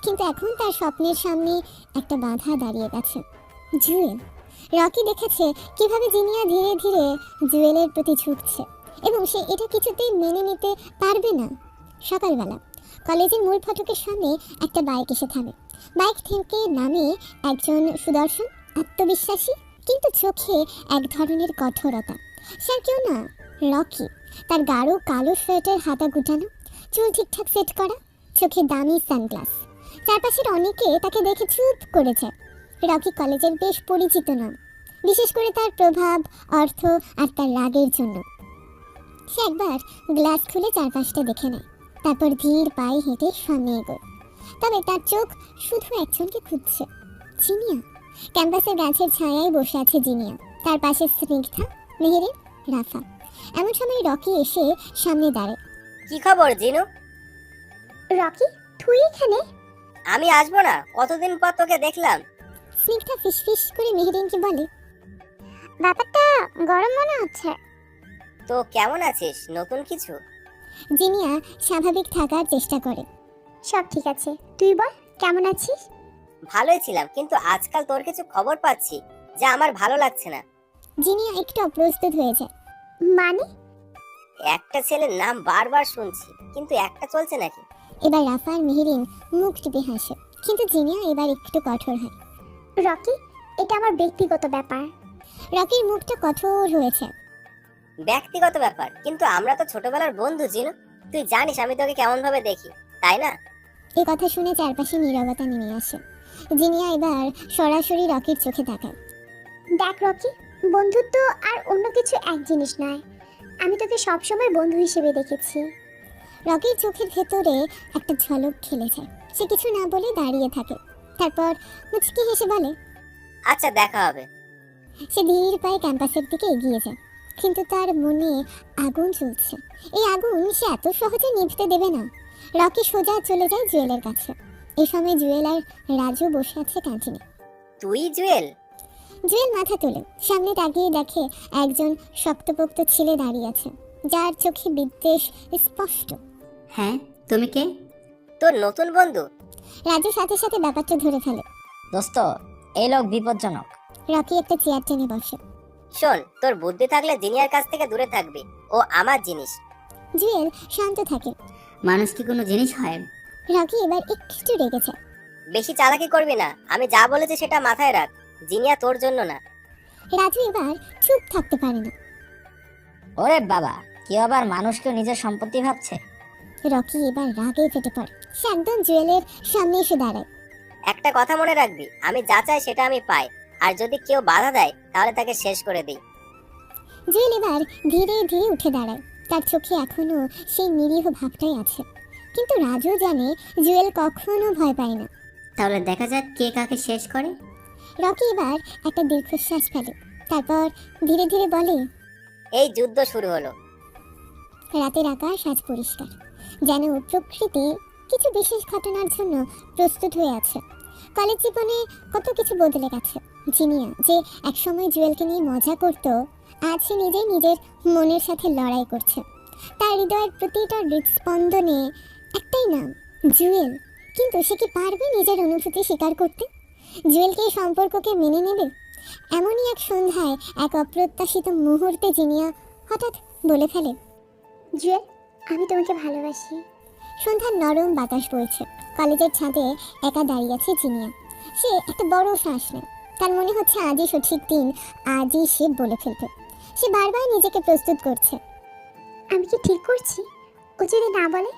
কিন্তু এখন তার স্বপ্নের সামনে একটা বাধা দাঁড়িয়ে গেছে, জুয়েল। রকি দেখেছে কিভাবে জিনিয়া ধীরে ধীরে জুয়েলের প্রতি ঝুঁকছে, এবং সে এটা কিছুতেই মেনে নিতে পারবে না। সকালবেলা কলেজের মূল ফটকের সামনে একটা বাইক এসে থামে। বাইক থেকে নামে একজন সুদর্শন, আত্মবিশ্বাসী, কিন্তু চোখে এক ধরনের কঠোরতা। সে আর কেউ না, রকি। তার গাঢ় কালো শার্টের হাতা গুটানো, চুল ঠিকঠাক সেট করা, চোখে দামি সানগ্লাস। চারপাশের অনেকে তাকে দেখে চুপ করে যায়। রকি কলেজের বেশ পরিচিত নাম, বিশেষ করে তার প্রভাব, অর্থ আর তার রাগের জন্য। সে একবার গ্লাস খুলে চারপাশটা দেখে নেয়, তারপর ধীর পায়ে হেঁটে সামনে এগোয়। তবে তার চোখ শুধু একজনকে খুঁজছে, জিনিয়া। ক্যাম্পাসের গাছের ছায়ায় বসে আছে জিনিয়া, তার পাশে স্নিগ্ধা, মেহেরিন, রাফা। এমন সময় রকি এসে সামনে দাঁড়ায়। কি খবর জিনু? রকি, তুই এখানে? আমি আসবো না? কতদিন পর তোকে দেখলাম। স্নিগ্ধা ফিসফিস করে মেহেরিনকে বলে, ব্যাপারটা গরম মনে হচ্ছে। তো কেমন আছিস? নতুন কিছু? জিনিয়া স্বাভাবিক থাকার চেষ্টা করে। সব ঠিক আছে, তুই বল কেমন আছিস? ভালোই ছিলাম, কিন্তু আজকাল তোর কিছু খবর পাচ্ছি যা আমার ভালো লাগছে না। জিনিয়া একটু অপ্রস্তুত হয়ে যায়। মানে? একটা ছেলের নাম বারবার শুনছি, কিন্তু একটা চলছে নাকি? এবার রাফা আর মেহেরিন মুখ টিপে হাসে, কিন্তু জিনিয়া এবার একটু কঠোর হয়। রকি, এটা আমার ব্যক্তিগত ব্যাপার। রকির মুখটা কঠোর হয়েছে। ব্যক্তিগত ব্যাপার, কিন্তু আমরা তো ছোটবেলার বন্ধু জিনু। তুই জানিস আমি তোকে কেমন ভাবে দেখি, তাই না? এই কথা শুনে চারপাশে নীরবতা নেমে আসে। জিনিয়া এবার সরাসরি রকির চোখে তাকায়। দেখ রকি, বন্ধুত্ব আর অন্য কিছু এক জিনিস নয়। আমি তোকে সবসময় বন্ধু হিসেবে দেখেছি। রকির চোখের ভেতরে একটা ঝলক খেলে যায়। সে কিছু না বলে দাঁড়িয়ে থাকে, তারপর মুচকি হেসে বলে, আচ্ছা, দেখা হবে। সে ধীর পায়ে ক্যাম্পাসের দিকে এগিয়ে যায়, কিন্তু তার মনে আগুন জ্বলছে। এই আগুন সে এত সহজে নিভতে দেবে না। রকি সোজা চলে যায় জুয়েলের কাছে। এই সময় জুয়েল আর রাজু বসে আছে ক্যান্টিনে। তুই জুয়েল? জুয়েল মাথা তোলে, সামনে তাকিয়ে দেখে একজন শক্তপোক্ত ছেলে দাঁড়িয়ে আছে, যার চোখে বিদ্বেষ স্পষ্ট। হ্যাঁ, তুমি কে? তোর নতুন বন্ধু। রাজু সাথে সাথে ব্যাপারটা ধরে ফেলে। দোস্ত, এই লোক বিপজ্জনক। রকি একটা চেয়ার টেনে বসে। শোন, তোর বুদ্ধি থাকলে জিনিয়ার কাছ থেকে দূরে থাকবি। ও আমার জিনিস। জুয়েল শান্ত থাকে। মানুষ কি কোনো জিনিস হয়? রকি এবার একটু রেগেছে। বেশি চালাকি করবি না, আমি যা বলেছি সেটা মাথায় রাখ। জিনিয়া তোর জন্য না। রাজু এবার চুপ থাকতে পারে না। ওরে বাবা, কেউ আবার মানুষকে নিজের সম্পত্তি ভাবছে। রকি এবার রাগে ফেটে পড়ে। সে একদম জুয়েলের সামনে এসে দাঁড়ায়। একটা কথা মনে রাখবি, আমি যা চাই সেটা আমি পাই, আর যদি কেউ বাধা দেয় তাহলে তাকে শেষ করে দিই। জুয়েল এবার ধীরে ধীরে উঠে দাঁড়ায়। তার চোখে এখনো সেই নিরীহ ভাবটাই আছে, কিন্তু রাজু জানে জুয়েল কখনো ভয় পায় না। তাহলে দেখা যাক কে কাকে শেষ করে। রকি এবার একটা দীর্ঘশ্বাস ফেলে, তারপর ধীরে ধীরে বলে, এই যুদ্ধ শুরু হলো। রাতের আকাশ আজ পরিষ্কার, যেন প্রকৃতি কিছু বিশেষ ঘটনার জন্য প্রস্তুত হয়ে আছে। কলেজ জীবনে কত কিছু বদলে গেছে। জিনিয়া যে একসময় জুয়েলকে নিয়ে মজা করত, আজ সে নিজেই নিজের মনের সাথে লড়াই করছে। তার হৃদয়ের প্রতিটা হৃদস্পন্দনে একটাই নাম, জুয়েল। কিন্তু সে কি পারবে নিজের অনুভূতি স্বীকার করতে? জুয়েলকে এই সম্পর্ককে মেনে নেবে? এমনই এক সন্ধ্যায়, এক অপ্রত্যাশিত মুহূর্তে জিনিয়া হঠাৎ বলে ফেলে, জুয়েল, আমি তোমাকে ভালোবাসি। সন্ধ্যার নরম বাতাস বইছে। কলেজের ছাদে একা দাঁড়িয়ে আছে জিনিয়া। সে একটা বড় শ্বাস নেয়। তার মনে হচ্ছে আজই সঠিক দিন, আজই সে বলে ফেলবে। সে বারবার নিজেকে প্রস্তুত করছে। আমি কি ঠিক করছি? ও যদি না বলে?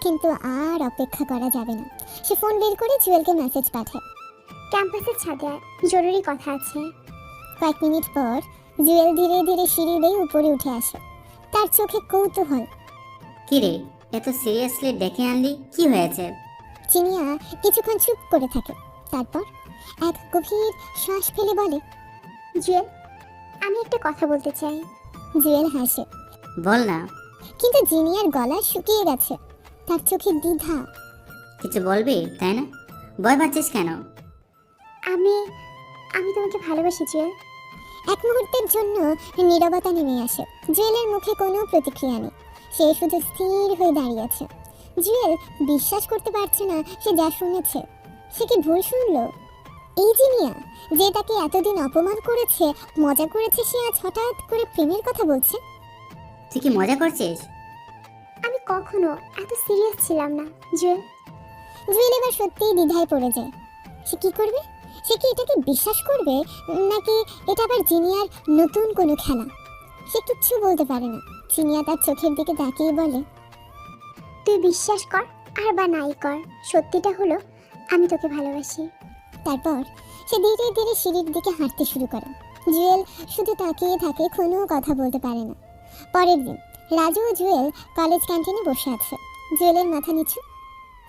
কিন্তু আর অপেক্ষা করা যাবে না। সে ফোন বের করে জুয়েলকে মেসেজ পাঠায়। ক্যাম্পাসের ছাদে আয়, জরুরি কথা আছে। কয়েক মিনিট পর জুয়েল ধীরে ধীরে সিঁড়ি বেয়ে উপরে উঠে আসে। তার চোখে কৌতূহল। কি রে, এত সিরিয়াসলি ডেকে আনলি, কি হয়েছে? জিনিয়া কিছুক্ষণ চুপ করে থাকে, তারপর এক গভীর শ্বাস ফেলে বলে, জুয়েল, আমি একটা কথা বলতে চাই। জুয়েল হাসে, বল না। কিন্তু জিনিয়ার গলা শুকিয়ে গেছে। তার চোখে দ্বিধা। কিছু বলবি তাই না? ভয় পাচ্ছিস কেন? আমি আমি তোমাকে ভালোবাসি জুয়েল। এক মুহূর্তের জন্য নীরবতা নেমে আসে। জুয়েলের মুখে কোনো প্রতিক্রিয়া নেই। সে শুধু স্থির হয়ে দাঁড়িয়ে আছে। জুয়েল বিশ্বাস করতে পারছে না সে যা শুনেছে। সে কি ভুল শুনলো? এই জিনিয়া যে তাকে এতদিন অপমান করেছে, মজা করেছে, সে আজ হঠাৎ করে প্রেমের কথা বলছে। তুই কি মজা করছিস? আমি কখনো এত সিরিয়াস ছিলাম না জুয়েল। জুয়েল এবার সত্যিই দ্বিধায় পড়ে যায়। সে কি করবে? সে কি এটাকে বিশ্বাস করবে, নাকি এটা আবার জিনিয়ার নতুন কোনো খেলা? সে কিচ্ছু বলতে পারে না। জিনিয়া তার চোখের দিকে তাকিয়ে বলে, তুই বিশ্বাস কর আর বা নাই কর, সত্যিটা হলো আমি তোকে ভালোবাসি। তারপর সে ধীরে ধীরে সিঁড়ির দিকে হাঁটতে শুরু করে। জুয়েল শুধু তাকিয়ে থাকে, কোনো কথা বলতে পারে না। পরের দিন রাজু ও জুয়েল কলেজ ক্যান্টিনে বসে আছে। জুয়েলের মাথা নিচু।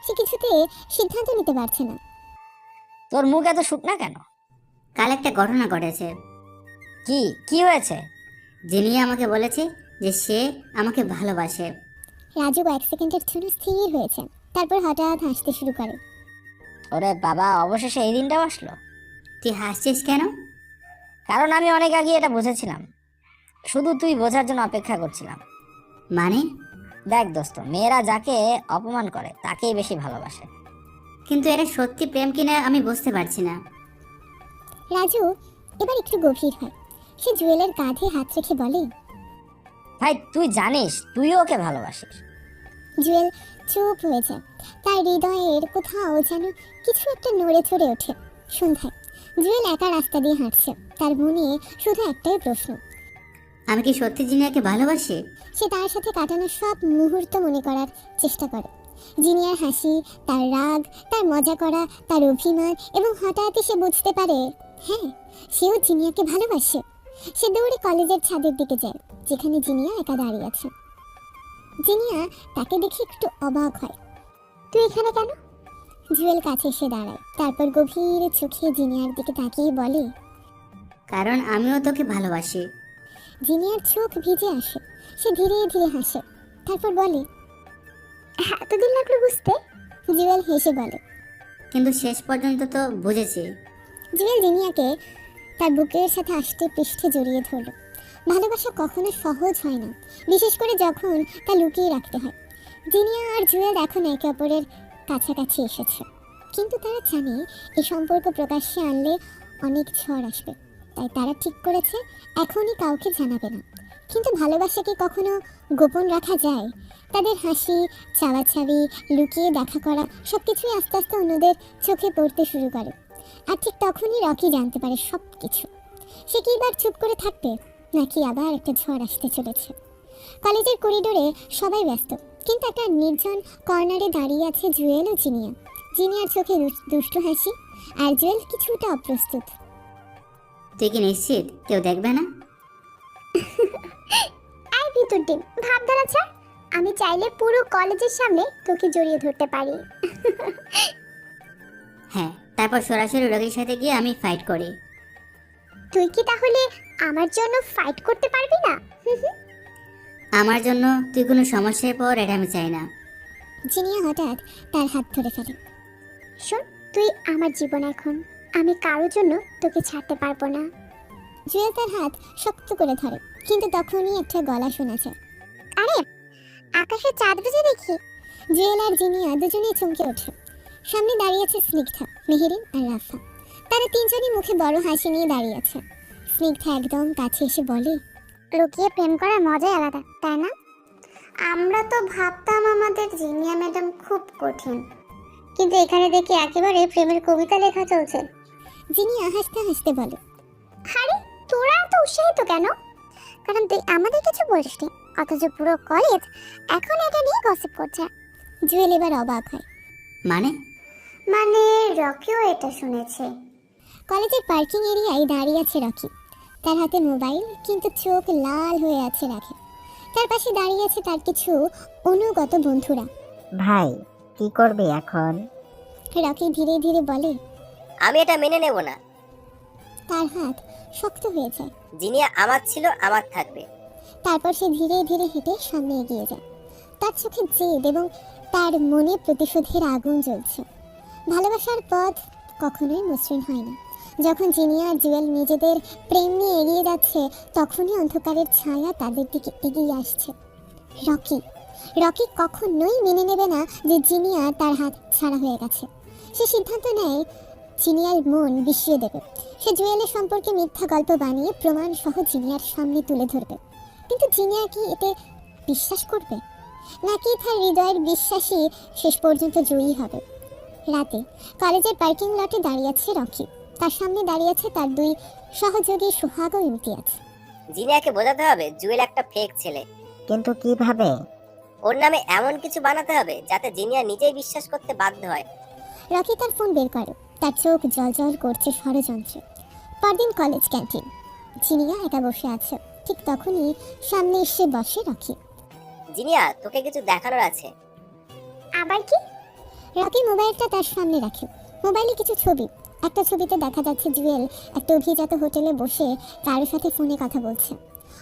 সে কিছুতে সিদ্ধান্ত নিতে পারছে না। তোর মুখ এত শুকনা কেন? কাল একটা ঘটনা ঘটেছে। কি কি হয়েছে? জিনিয়া আমাকে বলেছে যে সে আমাকে ভালোবাসে। রাজু কয়েক সেকেন্ডের জন্য স্থির হয়েছে, তারপর হঠাৎ হাসতে শুরু করে। ওরে বাবা, অবশেষে এই দিনটাও আসলো। তুই হাসছিস কেন? কারণ আমি অনেক আগে এটা বুঝেছিলাম, শুধু তুই বোঝার জন্য অপেক্ষা করছিলাম। মানে? দেখ দোস্ত, মেয়েরা যাকে অপমান করে তাকেই বেশি ভালোবাসে। কিন্তু এটা সত্যি প্রেম কিনা আমি বুঝতে পারছি না। রাজু এবার একটু গভীর হয়। সে জুয়েলের কাঁধে হাত রেখে বলে, ভাই তুই জানিস তুইও ওকে ভালোবাসিস। জুয়েল চুপ হয়ে যায়। তার হৃদয়ের কোথাও যেন কিছু একটা নড়ে চড়ে ওঠে। সন্ধ্যায় জুয়েল একা রাস্তা দিয়ে হাঁটছে। তার মনে শুধু একটাই প্রশ্ন, আমি কি সত্যি জিনিয়াকে ভালোবাসি? সে তার সাথে কাটানো সব মুহূর্ত মনে করার চেষ্টা করে। জিনিয়ার হাসি, তার রাগ, তার মজা করা, তার অভিমান, এবং হঠাৎই সে বুঝতে পারে, হ্যাঁ, সেও জিনিয়াকে ভালোবাসে। সে দৌড়ে কলেজের ছাদের দিকে যায়, যেখানে জিনিয়া একা দাঁড়িয়ে আছে। জিনিয়া তাকে দেখে একটু অবাক হয়। তুই এখানে কেন? জুয়েল কাছে এসে দাঁড়ায়, তারপর গভীর চোখে জিনিয়ার দিকে তাকিয়ে বলে, কারণ আমিও তোকে ভালোবাসি। জিনিয়ার চোখ ভিজে আসে। সে ধীরে ধীরে হাসে, তারপর বলে, এতদিন লাগলো বুঝতে? জুয়েল হেসে বলে, কিন্তু শেষ পর্যন্ত তো বুঝেছি। জুয়েল জিনিয়াকে তার বুকের সাথে আষ্টে পৃষ্ঠে জড়িয়ে ধরল। ভালোবাসা কখনো সহজ হয় না, বিশেষ করে যখন তা লুকিয়ে রাখতে হয়। জিনিয়া আর জুয়েল এখন একে অপরের কাছাকাছি এসেছে, কিন্তু তারা জানে এই সম্পর্ক প্রকাশ্যে আনলে অনেক ঝড় আসবে। তাই তারা ঠিক করেছে এখনই কাউকে জানাবে না। কিন্তু ভালোবাসা কি কখনো গোপন রাখা যায়? তাদের হাসি, চাওয়াচাবি, লুকিয়ে দেখা করা সবকিছুই আস্তে আস্তে অন্যদের চোখে পড়তে শুরু করে। আর ঠিক তখনই রকি জানতে পারে সব কিছু। সে কি এবার চুপ করে থাকবে, নাকি আবার একটা ঝড় আসতে চলেছে? কলেজের করিডোরে সবাই ব্যস্ত, কিন্তু একটা নির্জন কর্নারে দাঁড়িয়ে আছে জুয়েল ও জিনিয়া। জিনিয়ার চোখে দুষ্টু হাসি, আর জুয়েল কিছুটা অপ্রস্তুত। তুই কি নিশ্চিত কেউ দেখবে না? আই ভিতর দিন ভাবধারা ছাড়। আমি চাইলে পুরো কলেজের সামনে তোকে জড়িয়ে ধরতে পারি। হ্যাঁ, তারপর সরাসরি রকির সাথে গিয়ে আমি ফাইট করি। তুই কি তাহলে আমার জন্য ফাইট করতে পারবি না? আমার জন্য তুই কোনো সমস্যায় পর, এটা আমি চাই না। জিনিয়া হঠাৎ তার হাত ধরে ফেলে। শোন, তুই আমার জীবন এখন। আমি কারোর জন্য তোকে ছাড়তে পারবো না। জুয়েল তার হাত শক্ত করে ধরে, কিন্তু তখনই একটা গলা শোনা যায়। আরে, আকাশে চাঁদ বুঝে দেখি। জুয়েল আর জিনিয়া দুজনেই চমকে ওঠে। সামনে দাঁড়িয়ে আছে স্নিগ্ধা, মেহেরিন আর রাফা। তারা তিনজনই মুখে বড় হাসি নিয়ে দাঁড়িয়ে আছে। স্নিগ্ধা একদম কাছে এসে বলে, লুকিয়ে প্রেম করার মজাই আলাদা, তাই না? আমরা তো ভাবতাম আমাদের জিনিয়া ম্যাডাম খুব কঠিন, কিন্তু এখানে দেখি একেবারে প্রেমের কবিতা লেখা চলছে। জিনিয়া হাসতে হাসতে বলে, আরে, তোরা এত উৎসাহিত কেন? কারণ তুই আমাদের কিছু বলিসনি, অথচ পুরো কলেজ এখন এটা নিয়ে গসিপ করছে। জুয়েল এবার অবাক হয়। মানে? মানে রকিও এটা শুনেছে। কলেজের পার্কিং এরিয়ায় দাঁড়িয়ে আছে রকি। তার হাতে মোবাইল, কিন্তু চোখ লাল হয়ে আছে রাগে। তার পাশে দাঁড়িয়ে আছে তার কিছু অনুগত বন্ধুরা। ভাই, কি করবে এখন? রকি ধীরে ধীরে বলে, আমি এটা মেনে নেব না। তার হাত শক্ত হয়ে যায়। জিনিয়া আমার ছিল, আমার থাকবে। তারপর সে ধীরে ধীরে হেঁটে সামনে এগিয়ে যায়। তার চোখে জেদ এবং তার মনে প্রতিশোধের আগুন জ্বলছে। ভালোবাসার পথ কখনোই মসৃণ হয় না। যখন জিনিয়া আর জুয়েল নিজেদের প্রেম নিয়ে এগিয়ে যাচ্ছে, তখনই অন্ধকারের ছায়া তাদের দিকে এগিয়ে আসছে। রকি কখনোই মেনে নেবে না যে জিনিয়া তার হাত ছাড়া হয়ে গেছে। সে সিদ্ধান্ত নেয় জিনিয়ার মন বিষিয়ে দেবে। সে জুয়েলের সম্পর্কে মিথ্যা গল্প বানিয়ে প্রমাণ সহ জিনিয়ার সামনে তুলে ধরবে। কিন্তু জিনিয়া কি এতে বিশ্বাস করবে, নাকি তার হৃদয়ের বিশ্বাসই শেষ পর্যন্ত জয়ী হবে? রাতে কলেজের পার্কিং লটে দাঁড়িয়ে আছে রকি। তার সামনে দাঁড়িয়ে আছে তার দুই সহযোগী সোহাগ ও ইমতিয়াজ। জিনিয়াকে বোঝাতে হবে জুয়েল একটা ফেক ছেলে। কিন্তু কিভাবে? ওর নামে এমন কিছু বানাতে হবে যাতে জিনিয়া নিজেই বিশ্বাস করতে বাধ্য হয়। রকি তার ফোন বের করে, তার চোখ জলজল করছে ষড়যন্ত্রে। পরদিন কলেজ ক্যান্টিন। জিনিয়া একা বসে আছে। ঠিক তখনই সামনে এসে বসে রকি। জিনিয়া, তোকে কিছু দেখানোর আছে। আবার কি? রকি মোবাইলটা তার সামনে রাখে। মোবাইলে কিছু ছবি। একটা ছবিতে দেখা যাচ্ছে জুয়েল একটা অভিজাত হোটেলে বসে কারোর সাথে ফোনে কথা বলছে।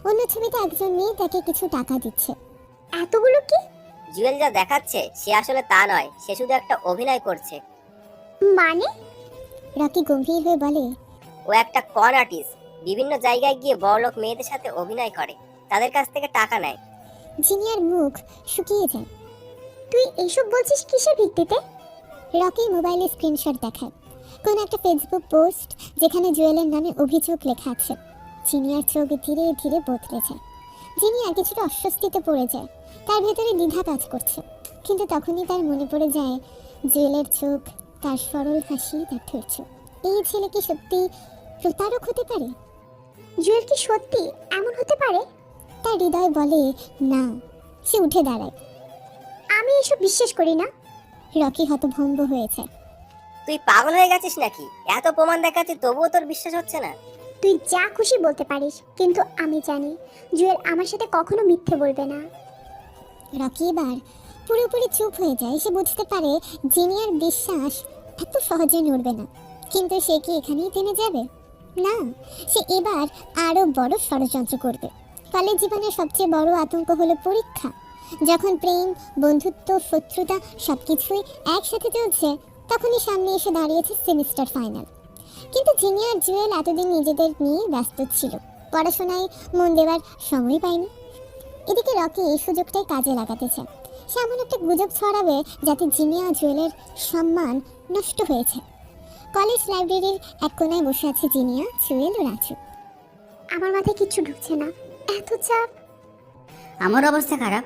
অন্য ছবিতে একজন মেয়ে তাকে কিছু টাকা দিচ্ছে। এতগুলো কি? জুয়েল যা দেখাচ্ছে সে আসলে তা নয়, সে শুধু একটা অভিনয় করছে। মানে? রকি গম্ভীর হয়ে বলে, ও একটা কন আর্টিস্ট। বিভিন্ন জায়গায় গিয়ে বড়লোক মেয়েদের সাথে অভিনয় করে, তাদের কাছ থেকে টাকা নেয়। জিনিয়ার মুখ শুকিয়ে যায়। তুই এইসব বলছিস কিসের ভিত্তিতে? রকি মোবাইলে স্ক্রিনশট দেখায় কোন একটা ফেসবুক পোস্ট, যেখানে জুয়েলের নামে অভিযোগ লেখা আছে। জিনিয়ার চোখ ধীরে ধীরে বদলে যায়। জিনিয়া কিছুটা অস্বস্তিতে পড়ে যায়। তার ভেতরে দ্বিধা কাজ করছে। কিন্তু তখনই তার মনে পড়ে যায় জুয়েলের চোখ, তার সরল হাসি, তার ধৈর্য। এই ছেলে কি সত্যি প্রতারক হতে পারে? জুয়েল কি সত্যি এমন হতে পারে? তার হৃদয় বলে না। সে উঠে দাঁড়ায়। আমি এসব বিশ্বাস করি না। রকি হতভম্ব হয়েছে। তুই পাগল হয়ে গেছিস নাকি? এত প্রমাণ দেখাচ্ছি তবুও তোর বিশ্বাস হচ্ছে না? তুই যা খুশি বলতে পারিস, কিন্তু আমি জানি জুয়েল আমার সাথে কখনো মিথ্যে বলবে না। রকি এবার পুরোপুরি চুপ হয়ে যায়। সে বুঝতে পারে জিনিয়ার বিশ্বাস এত সহজে নড়বে না। কিন্তু সে কি এখানেই থেমে যাবে? না, সে এবার আরো বড় ষড়যন্ত্র করবে। কলেজ জীবনের সবচেয়ে বড় আতঙ্ক হলো পরীক্ষা। যখন প্রেম, বন্ধুত্ব, শত্রুতা সবকিছুই একসাথে চলছে, তখনই সামনে এসে দাঁড়িয়েছে সেমিস্টার ফাইনাল। কিন্তু জিনিয়া আর জুয়েল এতদিন নিজেদের নিয়ে ব্যস্ত ছিল, পড়াশোনায় মন দেওয়ার সময় পায়নি। এদিকে রকি এই সুযোগটাই কাজে লাগাতে চায়। সে এমন একটা গুজব ছড়াবে যাতে জিনিয়া জুয়েলের সম্মান নষ্ট হয়েছে। কলেজ লাইব্রেরির এক কোনায় বসে আছে জিনিয়া, জুয়েল ও রাজু। আমার মাথায় কিচ্ছু ঢুকছে না, এত চাপ। আমার অবস্থা খারাপ,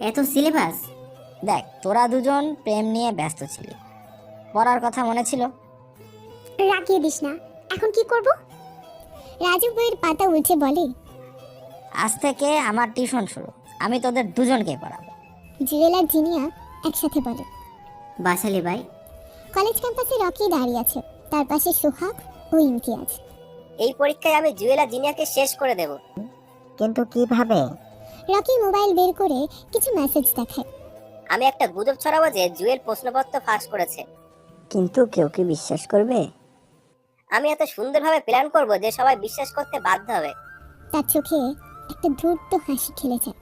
এত সিলেবাস। দেখ, তোরা দুজন প্রেম নিয়ে ব্যস্ত ছিলি, পড়ার কথা মনে ছিল? রাগিয়ে দিস না। এখন কি করব? রাজু বইয়ের পাতা উল্টে বলে, আজ থেকে আমার টিউশন শুরু, আমি তোদের দুজনকে পড়াবো। জুয়েল আর জিনিয়া একসাথে বলে। বাসালি ভাই, কলেজ ক্যাম্পাসে রকি দাঁড়িয়ে আছে, তার পাশে সোহাগ ও ইমতিয়াজ। এই পরীক্ষায় আমি জুয়েল আর জিনিয়াকে শেষ করে দেব। কিন্তু কিভাবে? রকি মোবাইল বের করে কিছু মেসেজ দেখায়। আমি একটা গুজব ছড়াবো যে জুয়েল প্রশ্নপত্র ফাঁস করেছে। কিন্তু কেউ কি বিশ্বাস করবে? আমি এত সুন্দরভাবে প্ল্যান করব যে সবাই বিশ্বাস করতে বাধ্য হবে। তার চোখে একটা ধূর্ত হাসি খেলে যায়।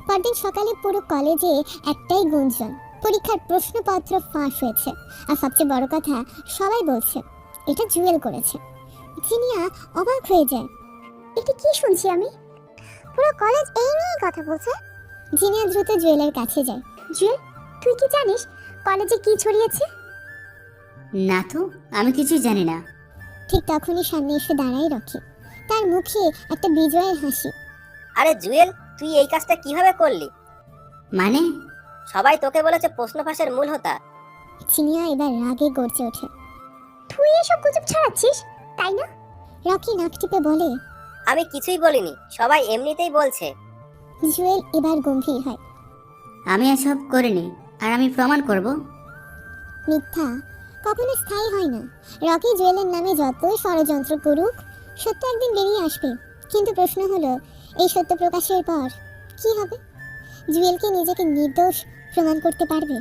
পরদিন সকালে পুরো কলেজে একটাই গুঞ্জন, পরীক্ষার প্রশ্নপত্র ফাঁস হয়েছে। আর সবচেয়ে বড় কথা, সবাই বলছে এটা জুয়েল করেছে। জিনিয়া অবাক হয়ে যায়। এটা কি শুনছি আমি? পুরো কলেজ এই নিয়েই কথা বলছে। জিনিয়া দ্রুত জুয়েলের কাছে যায়। জুয়েল, তুই কি জানিস কলেজে কি ছড়িয়েছে? না তো, আমি কিছুই জানি না। ঠিক তখনই সামনে এসে দাঁড়ায় রকি, তার মুখে একটা বিজয়ের হাসি। আরে জুয়েল, তুই এই কাজটা কিভাবে করলি? মানে? সবাই তোকে বলেছে প্রশ্ন ফাঁসের মূল হোতা। জিনিয়া এবার রাগে গর্জে ওঠে। তুই এসব গুজব ছড়াচ্ছিস, তাই না? রকি নাক টিপে বলে। আমি কিছুই বলিনি, সবাই এমনিতেই বলছে। জুয়েল এবার গম্ভীর হয়। আমি এসব করিনি, আর আমি প্রমাণ করব। মিথ্যা কখনো স্থায়ী হয় না। রকি জুয়েলের নামে যতই ষড়যন্ত্র করুক, সত্য একদিন বেরিয়ে আসবে। কিন্তু প্রশ্ন হলো, এই সত্য প্রকাশের পর কি হবে? জুয়েল কি নিজেকে নির্দোষ প্রমাণ করতে পারবে?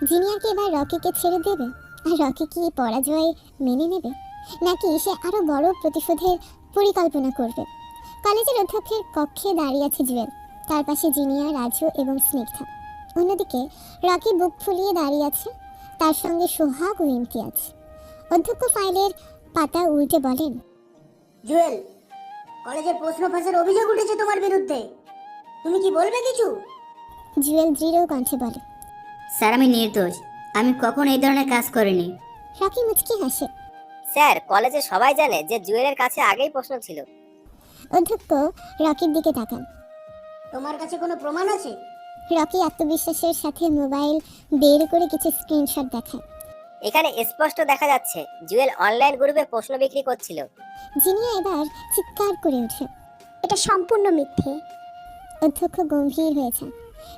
জিনিয়াকে এবার রকিকে ছেড়ে দেবে? আর রকি কি পরাজয় মেনে নেবে, নাকি সে আরো বড় প্রতিশোধের পরিকল্পনা করবে? কলেজের অধ্যক্ষের কক্ষে দাঁড়িয়ে আছে জুয়েল, তার পাশে জিনিয়া, রাজু এবং স্নিগ্ধা। অন্যদিকে রকি বুক ফুলিয়ে দাঁড়িয়ে আছে, তার সঙ্গে সোহাগ ও ইমতিয়াজ। অধ্যক্ষ ফাইলের পাতা উল্টে বলেন, জুয়েল, কলেজের প্রশ্ন ফাঁসের অভিযোগ উঠেছে তোমার বিরুদ্ধে, তুমি কি বলবে কিছু? জুয়েল দৃঢ় কণ্ঠে বলে। স্যার, আমি নির্দোষ, আমি কখন এই ধরনের কাজ করিনি। রকি মুচকি হাসে। স্যার, কলেজে সবাই জানে যে জুয়েলের কাছে আগেই প্রশ্ন ছিল। অধ্যক্ষ রকির দিকে তাকান। তোমার কাছে কোনো প্রমাণ আছে? রকি আত্মবিশ্বাসের সাথে মোবাইল বের করে কিছু স্ক্রিনশট দেখায়। এখানে স্পষ্ট দেখা যাচ্ছে জুয়েল অনলাইন গ্রুপে প্রশ্ন বিক্রি করছিল। জিনিয়া এবার চিৎকার করে ওঠে। এটা সম্পূর্ণ মিথ্যে। অধ্যক্ষ গম্ভীর হয়েছে।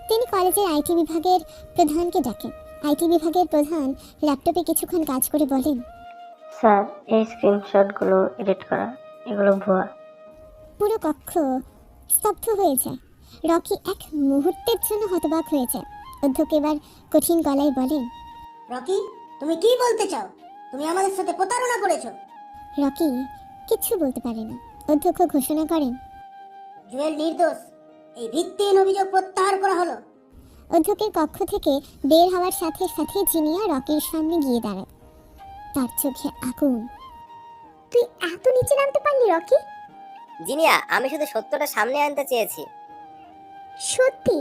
তিনি কলেজের আইটি বিভাগের প্রধানকে ডাকেন। আইটি বিভাগের প্রধান ল্যাপটপে কিছুক্ষণ কাজ করে বলেন, স্যার, এই স্ক্রিনশটগুলো এডিট করা, এগুলো ভুয়া। পুরো কক্ষ স্তব্ধ হয়ে যায়। রকি এক মুহূর্তের জন্য হতবাক হয়ে যায়। অধ্যক্ষ এবার কঠিন গলায় বলেন, রকি, তুমি কি বলতে চাও? তুমি আমাদের সাথে প্রতারণা করেছো। রকি কিচ্ছু বলতে পারে না। অধ্যক্ষ ঘোষণা করেন, জুয়েল নির্দোষ, এই ভিত্তিহীন অভিযোগ প্রত্যাহার করা হলো। অধ্যক্ষের কক্ষ থেকে বের হওয়ার সাথে সাথে জিনিয়া রকির সামনে গিয়ে দাঁড়ায়। তার চোখে আগুন। তুই এত নিচে নামতে পারলি রকি? জিনিয়া, আমি শুধু সত্যটা সামনে আনতে চেয়েছি। সত্যি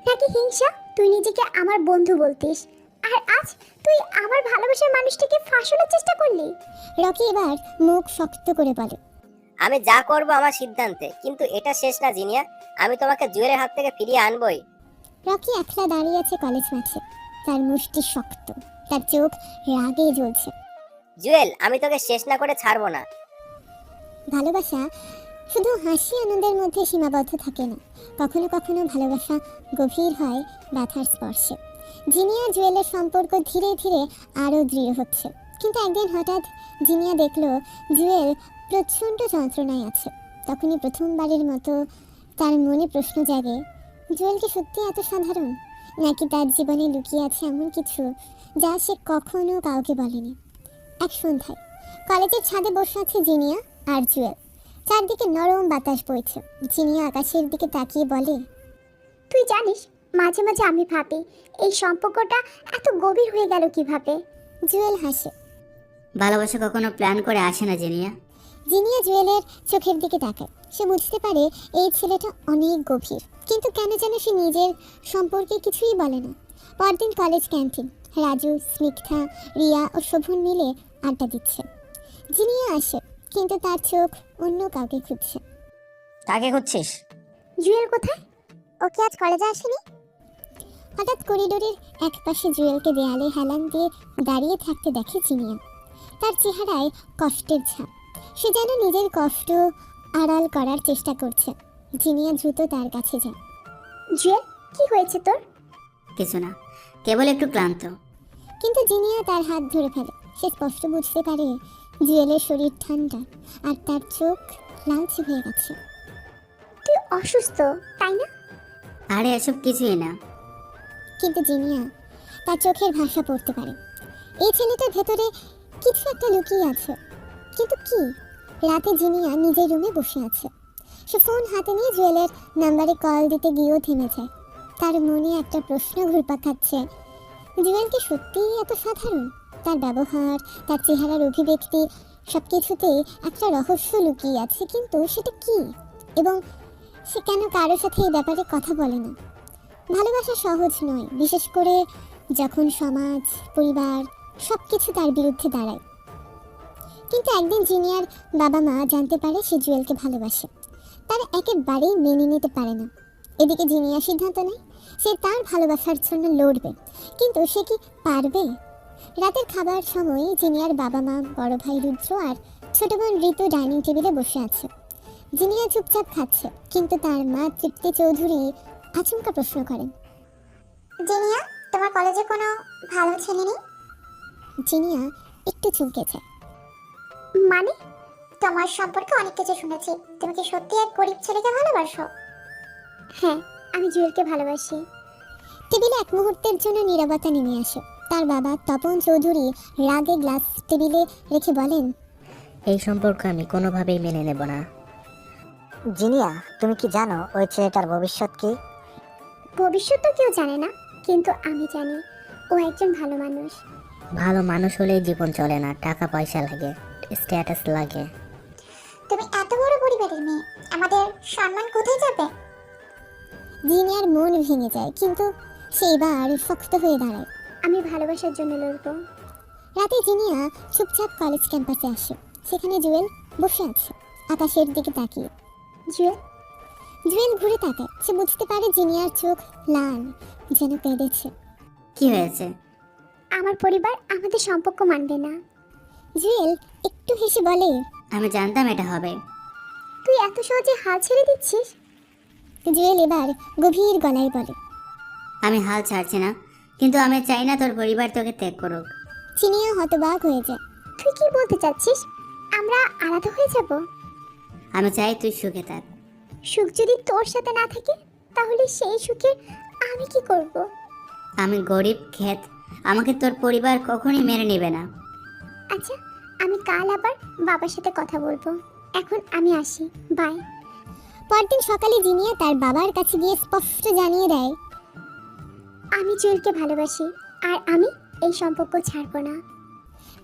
নাকি হিংসা? তুই নিজেকে আমার বন্ধু বলতিস, আর আজ তুই আমার ভালোবাসার মানুষটিকে ফাঁসানোর চেষ্টা করলি। রকি এবার মুখ শক্ত করে বলে, আমি যা করব আমার সিদ্ধান্তে, কিন্তু এটা শেষ না জিনিয়া। আমি তোমাকে জুয়েলের হাত থেকে ফিরিয়ে আনবই। রকি একলা দাঁড়িয়ে আছে কলেজ মাঠে। তার মুষ্টি শক্ত, তার চোখ রাগে জ্বলছে। জুয়েল, আমি তোকে শেষ না করে ছাড়বো না। ভালোবাসা শুধু হাসি আনন্দের মধ্যে সীমাবদ্ধ থাকে না, কখনো কখনো ভালোবাসা গভীর হয় ব্যথার স্পর্শে। জিনিয়া জুয়েলের সম্পর্ক ধীরে ধীরে আরও দৃঢ় হচ্ছে। কিন্তু একদিন হঠাৎ জিনিয়া দেখলো জুয়েল প্রচণ্ড যন্ত্রণায় আছে। তখনই প্রথমবারের মতো তার মনে প্রশ্ন জাগে, জুয়েল কি সত্যি এত সাধারণ, নাকি তার জীবনে লুকিয়ে আছে এমন কিছু যা সে কখনো কাউকে বলেনি। এক সন্ধ্যায় কলেজের ছাদে বসে আছে জিনিয়া আর জুয়েল। চারদিকে নরম বাতাস বইছে। জিনিয়া আকাশের দিকে তাকিয়ে বলে, তুই জানিস, মাঝে মাঝে আমি ভাবি এই সম্পর্কটা এত গভীর হয়ে গেল কিভাবে। জুয়েল হাসে। ভালোবাসা কখনো প্ল্যান করে আসে না জিনিয়া। জিনিয়া জুয়েলের চোখের দিকে তাকায়। সে বুঝতে পারে এই ছেলেটা অনেক গভীর, কিন্তু কেন যেন সে নিজের সম্পর্কে কিছুই বলে না। পরদিন কলেজ ক্যান্টিন। রাজু, স্নিগ্ধা, রিয়া ও শোভন মিলে আড্ডা দিচ্ছে। জিনিয়া আসে, কিন্তু তার চোখ অন্য কাউকে খুঁজছে। কাকে খুঁজছিস? জুয়েল কোথায়? ও কি আজ কলেজে আসেনি? হঠাৎ করিডোরের এক পাশে জুয়েলকে দেয়ালে হেলান দিয়ে দাঁড়িয়ে থাকতে দেখে জিনিয়া। তার চেহারায় কষ্টের ছাপ। সে যেন নিজের কষ্ট আড়াল করার চেষ্টা করছে। জিনিয়া দ্রুত তার কাছে যায়। জুয়েল, কি হয়েছে তোর? কিছু না, কেবল একটু ক্লান্ত। কিন্তু জিনিয়া তার হাত ধরে ফেলে। সে স্পষ্ট বুঝতে পারে জুয়েলের শরীর ঠান্ডা আর তার চোখ লালচে হয়ে গেছে। তুই অসুস্থ, তাই না? আরে এসব কিছুই না। কিন্তু জিনিয়া তার চোখের ভাষা পড়তে পারে। এই ছেলেটার ভেতরে কিছু একটা লুকিয়ে আছে। কিন্তু কি? রাতে জিনিয়া নিজের রুমে বসে আছে। সে ফোন হাতে নিয়ে জুয়েলের নাম্বারে কল দিতে গিয়েও থেমে যায়। তার মনে একটা প্রশ্ন ঘুরপাক খাচ্ছে, জুয়েল কি সত্যিই এত সাধারণ? তার ব্যবহার, তার চেহারার অভিব্যক্তি, সব কিছুতেই একটা রহস্য লুকিয়ে আছে। কিন্তু সেটা কি? এবং সে কেন কারোর সাথে এই ব্যাপারে কথা বলে না? ভালোবাসা সহজ নয়, বিশেষ করে যখন সমাজ, পরিবার সব কিছু তার বিরুদ্ধে দাঁড়ায়। কিন্তু একদিন জিনিয়ার বাবা মা জানতে পারে সে জুয়েলকে ভালোবাসে। তারা একেবারেই মেনে নিতে পারে না। এদিকে জিনিয়া সিদ্ধান্ত নেয় সে তার ভালোবাসার জন্য লড়বে। কিন্তু সে কি পারবে? রাতের খাবার সময় জিনিয়ার বাবা মা, বড় ভাই রুদ্র আর ছোট বোন ঋতু ডাইনিং টেবিলে বসে আছে। জিনিয়া চুপচাপ খাচ্ছে, কিন্তু তার মা তৃপ্তি চৌধুরী আচমকা প্রশ্ন করেন, জিনিয়া, তোমার কলেজে কোনো ভালো ছেলে নেই? জিনিয়া একটু চমকেছে। মানে, তোমার সম্পর্কে অনেক কিছু শুনেছি। তুমি কি সত্যি এক গরিব ছেলেকে ভালোবাসো? হ্যাঁ, আমি জুয়েলকে ভালোবাসি। টেবিলে এক মুহূর্তের জন্য নীরবতা নেমে আসে। তার বাবা তপন চৌধুরী রাগে গ্লাস টেবিলে রেখে বলেন, এই সম্পর্ক আমি কোনোভাবেই মেনে নেব না। জিনিয়া, তুমি কি জানো ওই ছেলেটার ভবিষ্যৎ কি? ভবিষ্যৎ তো কেউ জানে না, কিন্তু আমি জানি ও একজন ভালো মানুষ। ভালো মানুষ হলেই জীবন চলে না, টাকা পয়সা লাগে, স্ট্যাটাস লাগে। তুমি এত বড় পরিবারের মেয়ে, আমাদের সম্মান কোথায় যাবে? জিনিয়ার মন ভেঙে যায়, কিন্তু সে এবার শক্ত হয়ে দাঁড়ায়। আমি ভালোবাসার জন্য লড়বো। রাতে জিনিয়া চুপচাপ কলেজ ক্যাম্পাসে আসে। সেখানে জুয়েল বসে আছে, আকাশের দিকে তাকিয়ে। জুয়েল, জুয়েল ঘুরে তাকায়। সে বুঝতে পারে জিনিয়ার চোখ লাল, যেন কেঁদেছে। কি হয়েছে? আমার পরিবার আমাদের সম্পর্ক মানবে না। জুয়েল একটু হেসে বলে, আমি জানতাম এটা হবে। তুই এত সহজে হাল ছেড়ে দিচ্ছিস? জুয়েল এবার গভীর গলায় বলে, আমি হাল ছাড়ছি না, কিন্তু আমি চাই না তোর পরিবার তোকে ত্যাগ করুক। জিনিয়া হতবাক হয়ে যায়। তুই কি বলতে চাচ্ছিস? আমরা আলাদা হয়ে যাব? আমি চাই তুই সুখে থাক। সুখ যদি তোর সাথে না থাকে, তাহলে সেই সুখে আমি কি করব? আমি গরিব ক্ষেত, আমাকে তোর পরিবার কখনোই মেনে নেবে না। আচ্ছা, আমি কাল আবার বাবার সাথে কথা বলবো। এখন আমি আসি, বাই। পরদিন সকালে জিনিয়া তার বাবার কাছে গিয়ে স্পষ্ট জানিয়ে দেয়, আমি জুয়েলকে ভালোবাসি, আর আমি এই সম্পর্ক ছাড়বো না।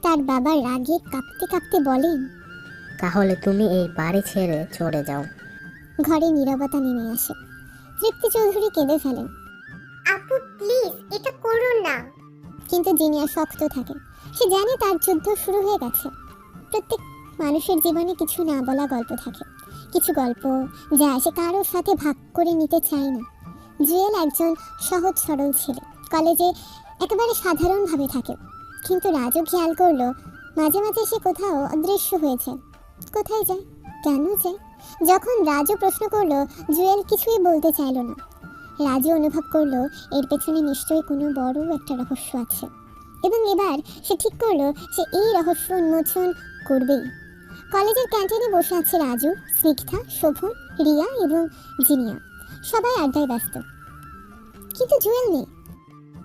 তার বাবা রাগে কাঁপতে কাঁপতে বলেন, তাহলে তুমি এই বাড়ি ছেড়ে চলে যাও। ঘরে নীরবতা নেমে আসে। তৃপ্তি চৌধুরী কেঁদে ফেলেন। আপু প্লিজ, এটা করুন না। কিন্তু জিনিয়া শক্ত থাকে। সে জানে তার যুদ্ধ শুরু হয়ে গেছে। প্রত্যেক মানুষের জীবনে কিছু না বলা গল্প থাকে, কিছু গল্প যা সে কারোর সাথে ভাগ করে নিতে চায় না। জুয়েল একজন সহজ সরল ছেলে, কলেজে একেবারে সাধারণভাবে থাকে। কিন্তু রাজু খেয়াল করলো মাঝে মাঝে সে কোথাও অদৃশ্য হয়েছে। কোথায় যায়, কেন যায়? যখন রাজু প্রশ্ন করলো, জুয়েল কিছুই বলতে চাইল না। রাজু অনুভব করলো এর পেছনে নিশ্চয়ই কোনো বড় একটা রহস্য আছে, এবং এবার সে ঠিক করলো সে এই রহস্য উন্মোচন করবেই। কলেজের ক্যান্টিনে বসে আছে রাজু, স্নিগ্ধা, শোভন, রিয়া এবং জিনিয়া। সবাই আড্ডায় ব্যস্ত, কিন্তু জুয়েল নেই।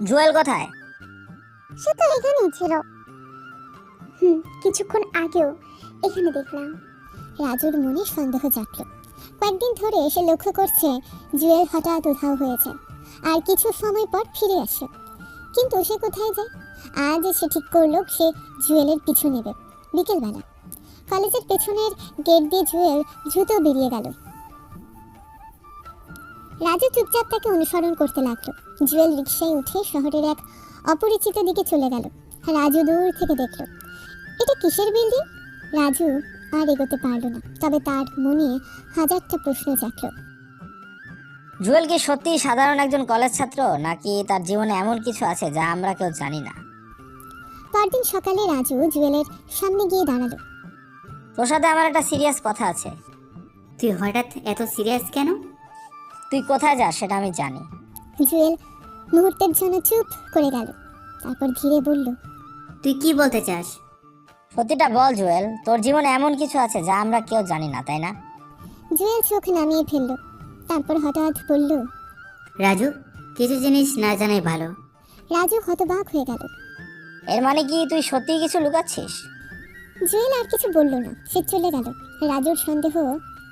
জুয়েল কোথায়? সে তো এখানেই ছিল। কিছুক্ষণ আগেও এখানে দেখলাম। রাজুর মনে সন্দেহ জাগল। কয়েকদিন ধরে সে লক্ষ্য করছে জুয়েল হঠাৎ উধাও হয়েছে আর কিছু সময় পর ফিরে আসে। কিন্তু সে কোথায় যায়? আজ সে ঠিক করলো সে জুয়েলের পিছু নেবে। বিকেলবেলা কলেজের পেছনের গেট দিয়ে জুয়েল দ্রুত বেরিয়ে গেল। রাজু চুপচাপ তাকে অনুসরণ করতে লাগলো। জুয়েল রিকশায় উঠে শহরের এক অপরিচিত দিকে চলে গেল। রাজু দূর থেকে দেখল এটা কিসের বিল্ডিং। রাজু আর এগোতে পারল না, তবে তার মনে হাজারটা প্রশ্ন জাগল। জুয়েল কি সত্যি সাধারণ একজন কলেজ ছাত্র, নাকি তার জীবনে এমন কিছু আছে যা আমরা কেউ জানি না? পরদিন সকালে রাজু জুয়েলের সামনে গিয়ে দাঁড়ালো। তোর সাথে আমার একটা সিরিয়াস কথা আছে। তুই হঠাৎ এত সিরিয়াস কেন? তুই কোথায় যাস সেটা আমি জানি। জুয়েল মুহূর্তের জন্য চুপ করে গেল, তারপর ধীরে বলল, তুই কি বলতে চাস? সত্যিটা বল জুয়েল, তোর জীবনে এমন কিছু আছে যা আমরা কেউ জানি না, তাই না? জুয়েল চোখ নামিয়ে ফেলল, তারপর হঠাৎ বলল, রাজু, কিছু জিনিস না জানাই ভালো। রাজু হতবাক হয়ে গেল। এর মানে কি তুই সত্যিই কিছু লুকাচ্ছিস? জুয়েল আর কিছু বলল না, সে চলে গেল। রাজুর সন্দেহ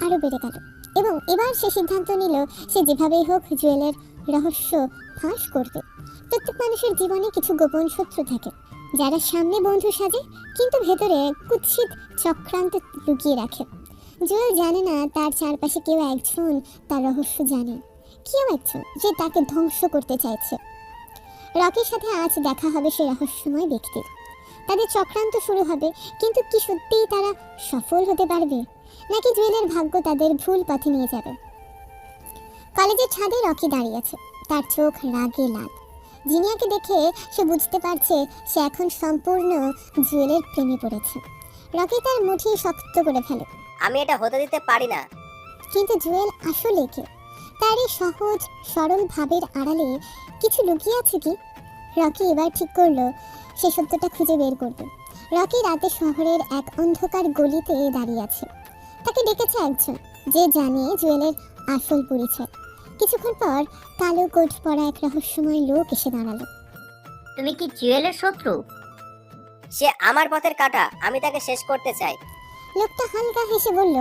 আরো বেড়ে গেল, এবং এবার সে সিদ্ধান্ত নিল সে যেভাবেই হোক জুয়েলের রহস্য ফাঁস করবে। প্রত্যেক মানুষের জীবনে কিছু গোপন শত্রু থাকে, যারা সামনে বন্ধু সাজে কিন্তু ভেতরে কুৎসিত চক্রান্ত লুকিয়ে রাখে। জুয়েল জানে না তার চারপাশে কেউ একজন তার রহস্য জানে, কেউ একজন যে তাকে ধ্বংস করতে চাইছে। রকির সাথে আজ দেখা হবে সে রহস্যময় ব্যক্তির। তাদের চক্রান্ত শুরু হবে, কিন্তু কি সত্যিই তারা সফল হতে পারবে, নাকি জুয়েলের ভাগ্য তাদের ভুল পথে নিয়ে যাবে? কলেজের ছাদে রকি দাঁড়িয়ে আছে, তার চোখ রাগে লাল। জিনিয়াকে দেখে সে বুঝতে পারছে সে এখন সম্পূর্ণ জুয়েলের প্রেমে পড়েছে। রকি তার মুঠি শক্ত করে ফেলে। আমি এটা হতে দিতে পারি না। কিন্তু জুয়েল আসলে কে? তার এই সহজ সরল ভাবের আড়ালে কিছু লুকিয়ে আছে কি? রকি এবার ঠিক করলো সে সত্যটা খুঁজে বের করবে। রকি রাতে শহরের এক অন্ধকার গলিতে দাঁড়িয়ে আছে। তাকে ডেকেছে একজন যে জানে জুয়েলের আসল পরিচয়। কিছুক্ষণ পর কালো কোট পরা এক রহস্যময় লোক এসে দাঁড়ালো। তুমি কি জুয়েলের শত্রু? সে আমার পথের কাঁটা, আমি তাকে শেষ করতে চাই। লোকটা হালকা হেসে বলল।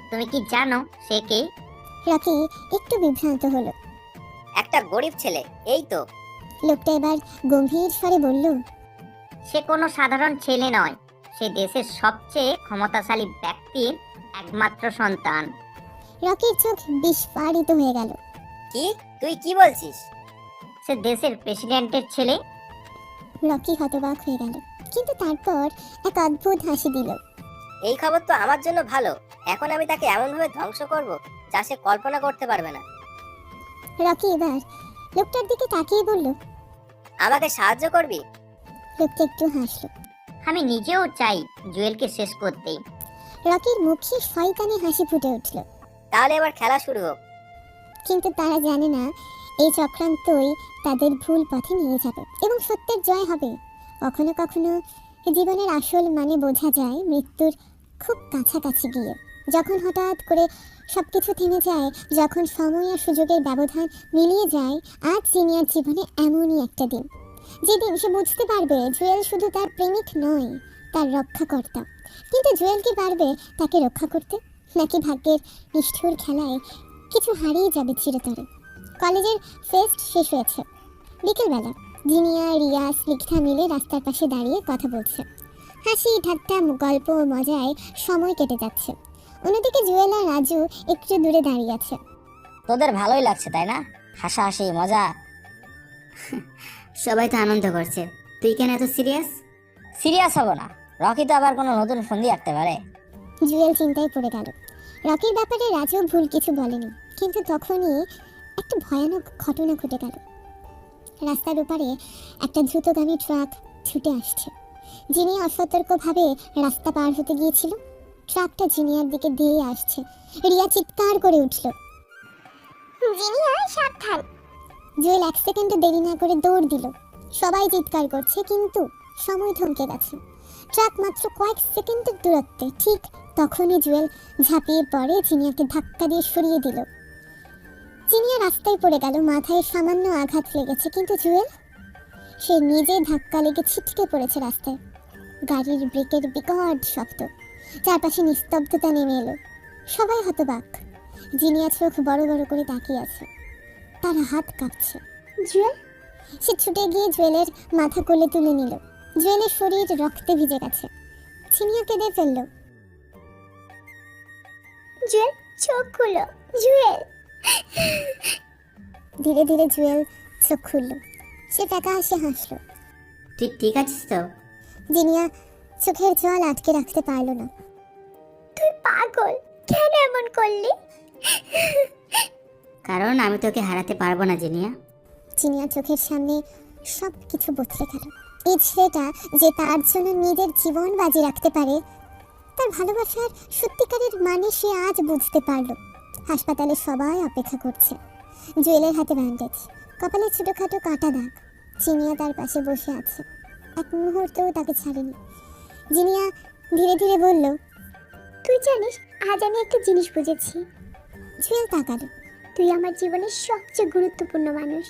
তুমি কি জানো সে কে? রকি একটু বিভ্রান্ত হলো। একটা গরিব ছেলে, এই তো। লোকটা এবার গম্ভীর স্বরে বলল, সে কোনো সাধারণ ছেলে নয়, সে দেশের সবচেয়ে ক্ষমতাশালী ব্যক্তির একমাত্র সন্তান। রকির চোখ বিস্ফারিত হয়ে গেল। কি? তুই কি বলছিস? সে দেশের প্রেসিডেন্টের ছেলে। রকি হতবাক হয়ে গেল, কিন্তু তারপর এক অদ্ভুত হাসি দিল। এই খবর তো আমার জন্য ভালো। এখন আমি তাকে এমনভাবে ধ্বংস করব যা সে কল্পনা করতে পারবে না। রকি এবার লোকটার দিকে তাকিয়ে বলল, আমাকে সাহায্য করবি? লোকটা একটু হাসলো। আমি নিজেও চাই জুয়েলকে শেষ করতে। রকির মুখে শয়তানি হাসি ফুটে উঠল। তাহলে এবার খেলা শুরু হোক। কিন্তু তারা জানে না এই চক্রান্তই তাদের ভুল পথে নিয়ে যাবে এবং সত্যের জয় হবে। কখনো কখনো জীবনের আসল মানে বোঝা যায় মৃত্যুর খুব কাছাকাছি গিয়ে, যখন হঠাৎ করে সবকিছু থেমে যায়, যখন সময় আর সুযোগের ব্যবধান মিলিয়ে যায়। আজ জিনিয়ার জীবনে এমনই একটা দিন, যেদিন সে বুঝতে পারবে জুয়েল শুধু তার প্রেমিক নয়, তার রক্ষাকর্তা। কিন্তু জুয়েল কি পারবে তাকে রক্ষা করতে, নাকি ভাগ্যের নিষ্ঠুর খেলায় কিছু হারিয়ে যাবে চিরতরে? কলেজের ফেস্ট শেষ হয়েছে। বিকেলবেলা জিনিয়া, রিয়া, স্নিগ্ধা মিলে রাস্তার পাশে দাঁড়িয়ে কথা বলছে। হাসি ঠাট্টা গল্প মজায় সময় কেটে যাচ্ছে। অন্যদিকে জুয়েল আর রাজু একটু দূরে দাঁড়িয়ে আছে। তোদের ভালোই লাগছে তাই না? হাসাহাসি মজা। সবাই তো আনন্দ করছে, তুই কেন এত সিরিয়াস? সিরিয়াস হবো না? রকি তো আবার কোনো নতুন ফন্দি আঁকতে পারে। জুয়েল চিন্তায় পড়ে গেল। রকির ব্যাপারে রাজু ভুল কিছু বলেনি, কিন্তু তখনই একটা ভয়ানক ঘটনা ঘটে গেল। রাস্তার ওপারে একটা দ্রুতগামী ট্রাক ছুটে আসছে। জিনিয়া অসতর্কভাবে রাস্তা পার হতে গিয়েছিল। ট্রাকটা জিনিয়ার দিকে ধেয়ে আসছে। রিয়া চিৎকার করে উঠল, জিনিয়া সাবধান। জুয়েল 1 সেকেন্ডও দেরি না করে দৌড় দিল। সবাই চিৎকার করছে, কিন্তু সময় থমকে গেছে। ট্রাক মাত্র কয়েক সেকেন্ডের দূরত্বে। ঠিক তখনই জুয়েল ঝাঁপিয়ে পড়ে জিনিয়াকে ধাক্কা দিয়ে সরিয়ে দিল। জিনিয়া রাস্তায় পড়ে গেল, মাথায় সামান্য আঘাত লেগেছে, কিন্তু জুয়েল সে নিজে ধাক্কা লেগে ছিটকে পড়েছে রাস্তায়। গাড়ির ব্রেকের বিকট শব্দ, চারপাশে নিস্তব্ধতা নেমে এলো। সবাই হতবাক। জিনিয়া চোখ বড় বড় করে তাকিয়ে আছে, তার হাত কাঁপছে। জুয়েল, সে ছুটে গিয়ে জুয়েলের মাথা কোলে তুলে নিল। জুয়েলের শরীর রক্তে ভিজে গেছে। জিনিয়া কেঁদে ফেলল। জুয়েল চোখ খুলো। জুয়েল, ধীরে ধীরে জুয়েল চোখ খুলল। সে ফ্যাকা হাসি হাসল। তুই ঠিক আছিস তো? জিনিয়া চোখের জল আটকে রাখতে পারল না। তুই পাগল, কেন এমন করলি? কারণ আমি তোকে হারাতে পারবো না জিনিয়া। জিনিয়া চোখের সামনে সব কিছু বদলে গেল। এই ছেলেটা যে তার জন্য নিজের জীবন বাজি রাখতে পারে, তার ভালোবাসার সত্যিকারের মানে সে আজ বুঝতে পারল। হাসপাতালে সবাই অপেক্ষা করছে। জুয়েলের হাতে ব্যান্ডেজ, কপালে ছোটখাটো কাটা দাগ। জিনিয়া তার পাশে বসে আছে, এক মুহূর্তেও তাকে ছাড়েনি। জিনিয়া ধীরে ধীরে বলল, তুই জানিস, আজ আমি একটা জিনিস বুঝেছি। জুয়েল তাকালো। তুই আমার জীবনের সবচেয়ে গুরুত্বপূর্ণ মানুষ।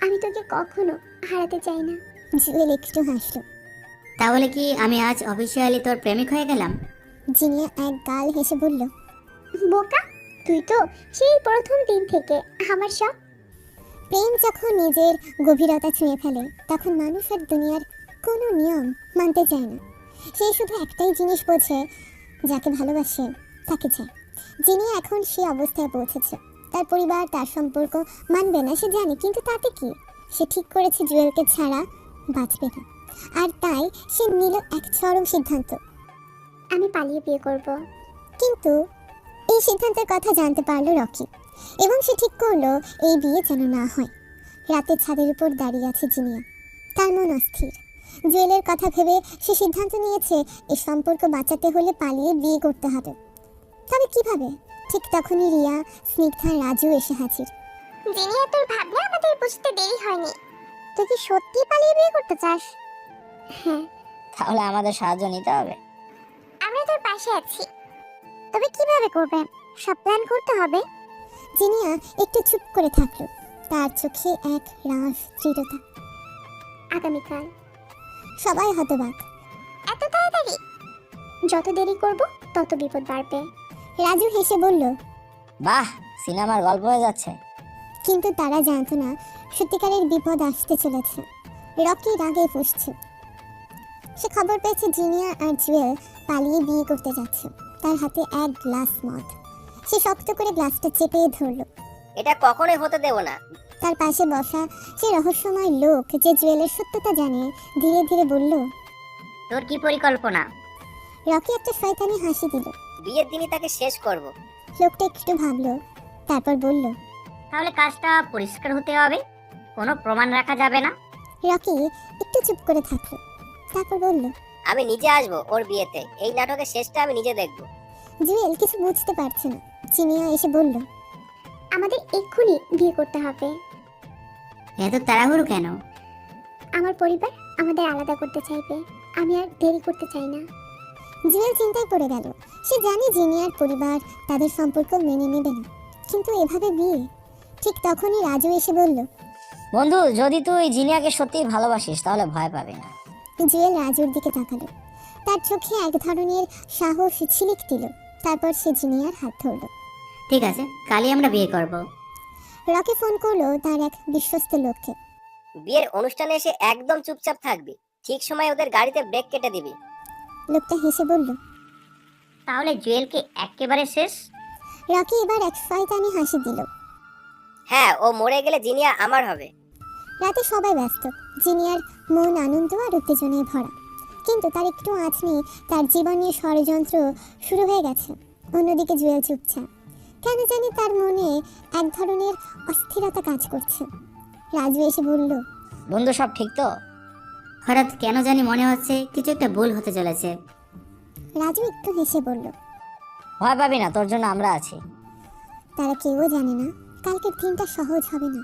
আমি তোকে কখনো হারাতে চাই না। জুয়েল একটু হাসলো। তাহলে কি আমি আজ অফিসিয়ালি তোর প্রেমিক হয়ে গেলাম? জিনিয়া এক গাল হেসে বলল, বোকা, তুই তো সেই প্রথম দিন থেকে আমার সব। প্রেম যখন নিজের গভীরতা ছুঁয়ে ফেলে, তখন মানুষ আর দুনিয়ার কোনো নিয়ম মানতে চায় না। সে শুধু একটাই জিনিস বোঝে, যাকে ভালোবাসে তাকে চায়। জিনিয়া এখন সে অবস্থায় পৌঁছেছে। তার পরিবার তার সম্পর্ক মানবে না, সে জানে, কিন্তু তাতে কি? সে ঠিক করেছে জুয়েলকে ছাড়া বাঁচবে না। আর তাই সে নিল এক চরম সিদ্ধান্ত। আমি পালিয়ে বিয়ে করব। কিন্তু এই সিদ্ধান্তের কথা জানতে পারলো রকি, এবং সে ঠিক করলো এই বিয়ে যেন না হয়। রাতে ছাদের উপর দাঁড়িয়ে আছে জিনিয়া, তার মন অস্থির। জুয়েলের কথা ভেবে সে সিদ্ধান্ত নিয়েছে এই সম্পর্ক বাঁচাতে হলে পালিয়ে বিয়ে করতে হবে। তবে কিভাবে? ঠিক তখনই রিয়া, স্নিগ্ধা, রাজু এসে হাজির। জিনিয়া, তোর ভাবনা আমাদের বুঝতে দেরি হয়নি। তুই কি সত্যি পালিয়ে বিয়ে করতে চাস? হ্যাঁ, তাহলে আমাদের সাহায্য নিতে হবে। আমরা তোর পাশে আছি। তবে কিভাবে করবে? সব প্ল্যান করতে হবে। জিনিয়া একটু চুপ করে থাকলো, তার চোখে এক রাস দৃঢ়তা। আগামীকাল। সবাই হতবাক। এত তাড়াতাড়ি? যত দেরি করব তত বিপদ বাড়বে। রাজু হেসে বলল, বাহ, সিনেমার গল্প হয়ে যাচ্ছে। কিন্তু তারা জানতো না সত্যিকারের বিপদ আসতে চলেছে। রকি রাগে ফুঁসছে। সে খবর পেয়েছে জিনিয়া আর জুয়েল পালিয়ে বিয়ে করতে যাচ্ছে। তার হাতে এক গ্লাস মদ। সে শক্ত করে গ্লাসটা চেপে ধরল। এটা কখনোই হতে দেব না। তার পাশে বসা সে রহস্যময় লোক, যে জুয়েলের সত্যতা জানে, ধীরে ধীরে বলল, তোর কি পরিকল্পনা? রকি একটা শয়তানি হাসি দিল। বিয়ের দিনই তাকে শেষ করব। লোকটা একটু ভাবলো, তারপর বলল, তাহলে কাজটা পরিষ্কার হতে হবে, কোনো প্রমাণ রাখা যাবে না। রকি একটু চুপ করে থাকলো, তারপর বলল, আমি নিজে আসবো ওর বিয়েতে। এই নাটকের শেষটা আমি নিজে দেখব। জুয়েল কিছু বুঝতে পারছে না। জিনিয়া এসে বলল, আমাদের এক্ষুনি বিয়ে করতে হবে। এত তাড়াহুড়ো কেন? আমার পরিবার আমাদের আলাদা করতে চাইবে। আমি আর দেরি করতে চাই না। জুয়েল চিন্তায় পড়ে গেল। সে জানে জিনিয়ার পরিবার তাদের সম্পর্ক মেনে নেবে না, কিন্তু এভাবে বিয়ে? ঠিক তখনই রাজু এসে বলল, বন্ধু, যদি তুই জিনিয়াকে সত্যিই ভালোবাসিস তাহলে ভয় পাবি না। জুয়েল রাজুর দিকে তাকালো। তার চোখে এক ধরনের সাহস ঝিলিক দিল। তারপর সে জিনিয়ার হাত ধরল। ঠিক আছে, কালই আমরা বিয়ে করব। রকি ফোন করলো তার এক বিশ্বস্ত লোককে। বিয়ের অনুষ্ঠানে এসে একদম চুপচাপ থাকবি। ঠিক সময় ওদের গাড়িতে ব্রেক কেটে দিবি। লোকটা হেসে বলল। তাহলে জুয়েলকে একেবারে শেষ? রকি এবার এক শয়তানি হাসি দিল। হ্যাঁ, ও মরে গেলে জিনিয়া আমার হবে। রাতে সবাই ব্যস্ত। জিনিয়ার মন আনন্দ আর উত্তেজনায় ভরা, কিন্তু তার একটু আঁচ নেই। তার জীবন নিয়ে ষড়যন্ত্র শুরু হয়ে গেছে। অন্যদিকে জুয়েল চুপচাপ। কেন জানি তার মনে এক ধরনের অস্থিরতা কাজ করছে। রাজু এসে বলল, বন্ধু সব ঠিক তো? হঠাৎ কেন জানি মনে হচ্ছে কিছু একটা ভুল হতে চলেছে। রাজু একটু হেসে বলল, ভয় পাবি না, তোর জন্য আমরা আছি। তারা কেউ জানে না কালকের দিনটা সহজ হবে না।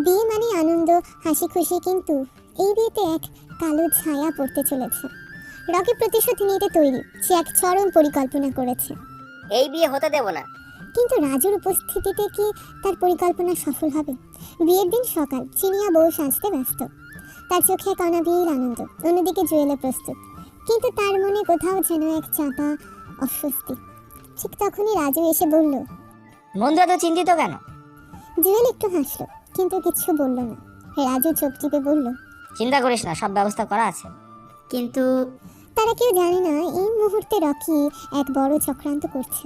বিয়ে মানে আনন্দ, হাসি খুশি, কিন্তু এই বিয়েতে এক কালো ছায়া পড়তে চলেছে। রকি প্রতিশোধ নিতে তৈরি, সে এক চরম পরিকল্পনা করেছে। এই বিয়ে হতে দেব না। কিন্তু রাজুর উপস্থিতিতে কি তার পরিকল্পনা সফল হবে? বিয়ের দিন সকাল, চিনিয়া বউ সাজতে ব্যস্ত, তার চোখে এক অনাবিল আনন্দ। অন্যদিকে জুয়েলে প্রস্তুত, কিন্তু তার মনে কোথাও যেন এক চাপা অস্বস্তি। ঠিক তখনই রাজু এসে বলল, বন্ধু এত চিন্তিত কেন? জুয়েল একটু হাসলো, কিন্তু কিছু বলল না। রাজু চোখ টিপে বলল, চিন্তা করিস না, সব ব্যবস্থা করা আছে। কিন্তু তারা কেউ জানে না এই মুহূর্তে রকি এক বড় চক্রান্ত করছে।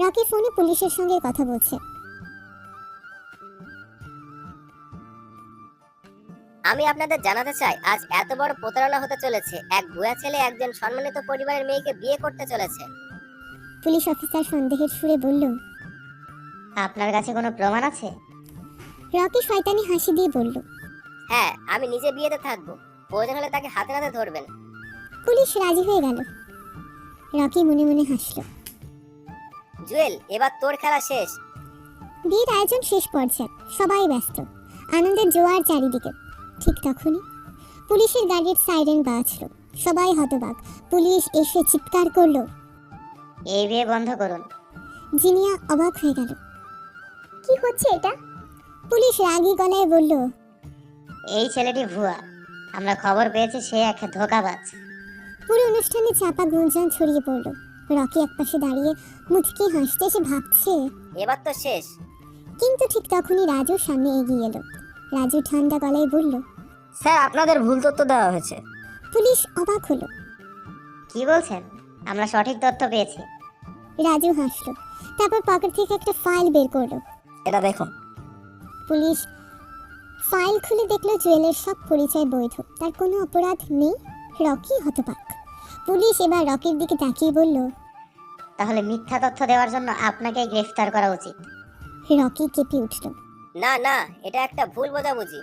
রকি ফোনে পুলিশের সঙ্গে কথা বলছে। আমি আপনাদের জানাতে চাই, আজ এত বড় প্রতারণা হতে চলেছে। এক ভুয়া ছেলে একজন সম্মানিত পরিবারের মেয়েকে বিয়ে করতে চলেছে। পুলিশ অফিসার সন্দেহের সুরে বলল, আপনার কাছে কোনো প্রমাণ আছে? রকি শয়তানি হাসি দিয়ে বলল, হ্যাঁ, আমি নিজে বিয়েতে থাকবো। প্রয়োজন হলে তাকে হাতে নাতে ধরবেন। পুলিশ রাজি হয়ে গেল। রকি মনে মনে হাসল। জুয়েল, এবার তোর খেলা শেষ। বিয়ের আয়োজন শেষ পর্যায়ে, সবাই ব্যস্ত, আনন্দের জোয়ার চারিদিকে। ঠিক তখনই পুলিশের গাড়ির সাইরেন বাজলো। সবাই হতবাক। পুলিশ এসে চিৎকার করলো, এই বিয়ে বন্ধ করুন। জিনিয়া অবাক হয়ে গেল। কি হচ্ছে এটা? পুলিশ রাগী গলায় বলল, এই ছেলেটি ভুয়া, আমরা খবর পেয়েছি সে এক ধোঁকাবাজ। পুরো অনুষ্ঠানে চাপা গুঞ্জন ছড়িয়ে পড়ল। রকি একপাশে দাঁড়িয়ে মুচকি হাসতে, সে ভাবছে। এবার তো শেষ। কিন্তু ঠিক তখনই রাজুর সামনে এগিয়ে এলো। রাজু ঠান্ডা গলায় বলল, স্যার, আপনাদের ভুল তথ্য দেওয়া হয়েছে। পুলিশ অবাক হলো। কি বলছেন? আমরা সঠিক তথ্য পেয়েছি। রাজু হাসলো, তারপর পকেট থেকে একটা ফাইল বের করলো। এটা দেখুন। পুলিশ ফাইল খুলে দেখলো জুয়েলের সব পরিচয় বৈধ, তার কোনো অপরাধ নেই। রকি হতবাক। পুলিশ এবার রকির দিকে তাকিয়ে বলল, তাহলে মিথ্যা তথ্য দেওয়ার জন্য আপনাকে গ্রেফতার করা উচিত। রকি কেঁপে উঠল। না না, এটা একটা ভুল বোঝাবুঝি।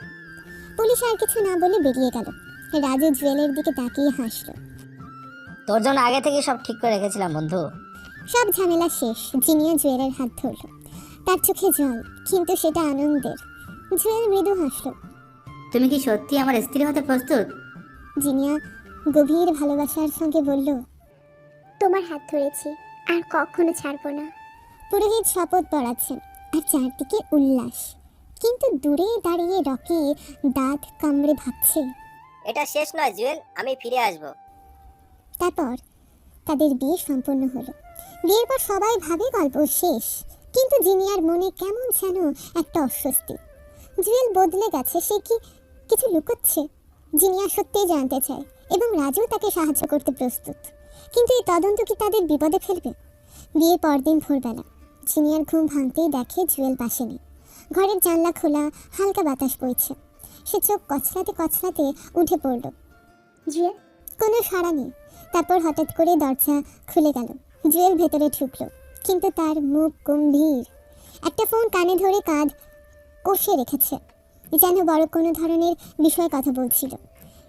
পুলিশ আর কিছু না বলে বেরিয়ে গেল। রাজু জুয়েলের দিকে তাকিয়ে হাসলো। তোর জন্য আগে থেকে সব ঠিক করে রেখেছিলাম বন্ধু। সব ঝামেলা শেষ। জিনিয়া জুয়েলের হাত ধরল, তার চোখে জল, কিন্তু সেটা আনন্দের। জুয়েল মৃদু হাসলো। তুমি কি সত্যি আমার স্ত্রী হতে প্রস্তুত? জিনিয়া গভীর ভালোবাসার সঙ্গে বলল, তোমার হাত ধরেছি, আর কখনো ছাড়বো না। পুরোহিত শপথ পড়াচ্ছেন, আর চারদিকে উল্লাস। কিন্তু দূরে দাঁড়িয়ে রকি দাঁত কামড়ে ভাবছে। এটা শেষ নয় জুয়েল, আমি ফিরে আসব। তারপর তাদের বিয়ে সম্পন্ন হলো। বিয়ের পর সবাই ভাবে গল্প শেষ, কিন্তু জিনিয়ার মনে কেমন যেন একটা অস্বস্তি। জুয়েল বদলে গেছে, সে কি কিছু লুকোচ্ছে? জিনিয়া সত্যিই জানতে চায়, এবং রাজু তাকে সাহায্য করতে প্রস্তুত। কিন্তু এই তদন্ত কি তাদের বিপদে ফেলবে? বিয়ের পরদিন ভোরবেলা জিনিয়ার ঘুম ভাঙতেই দেখে জুয়েল পাশে নেই। ঘরের জানলা খোলা, হালকা বাতাস বইছে। সে চোখ কচলাতে কচলাতে উঠে পড়ল। জুয়েল, কোনো সাড়া নেই। তারপর হঠাৎ করে দরজা খুলে গেল। জুয়েল ভেতরে ঢুকলো, কিন্তু তার মুখ গম্ভীর। একটা ফোন কানে ধরে কাঁধ কষে রেখেছে, যেন বড় কোনো ধরনের বিষয়ে কথা বলছিল।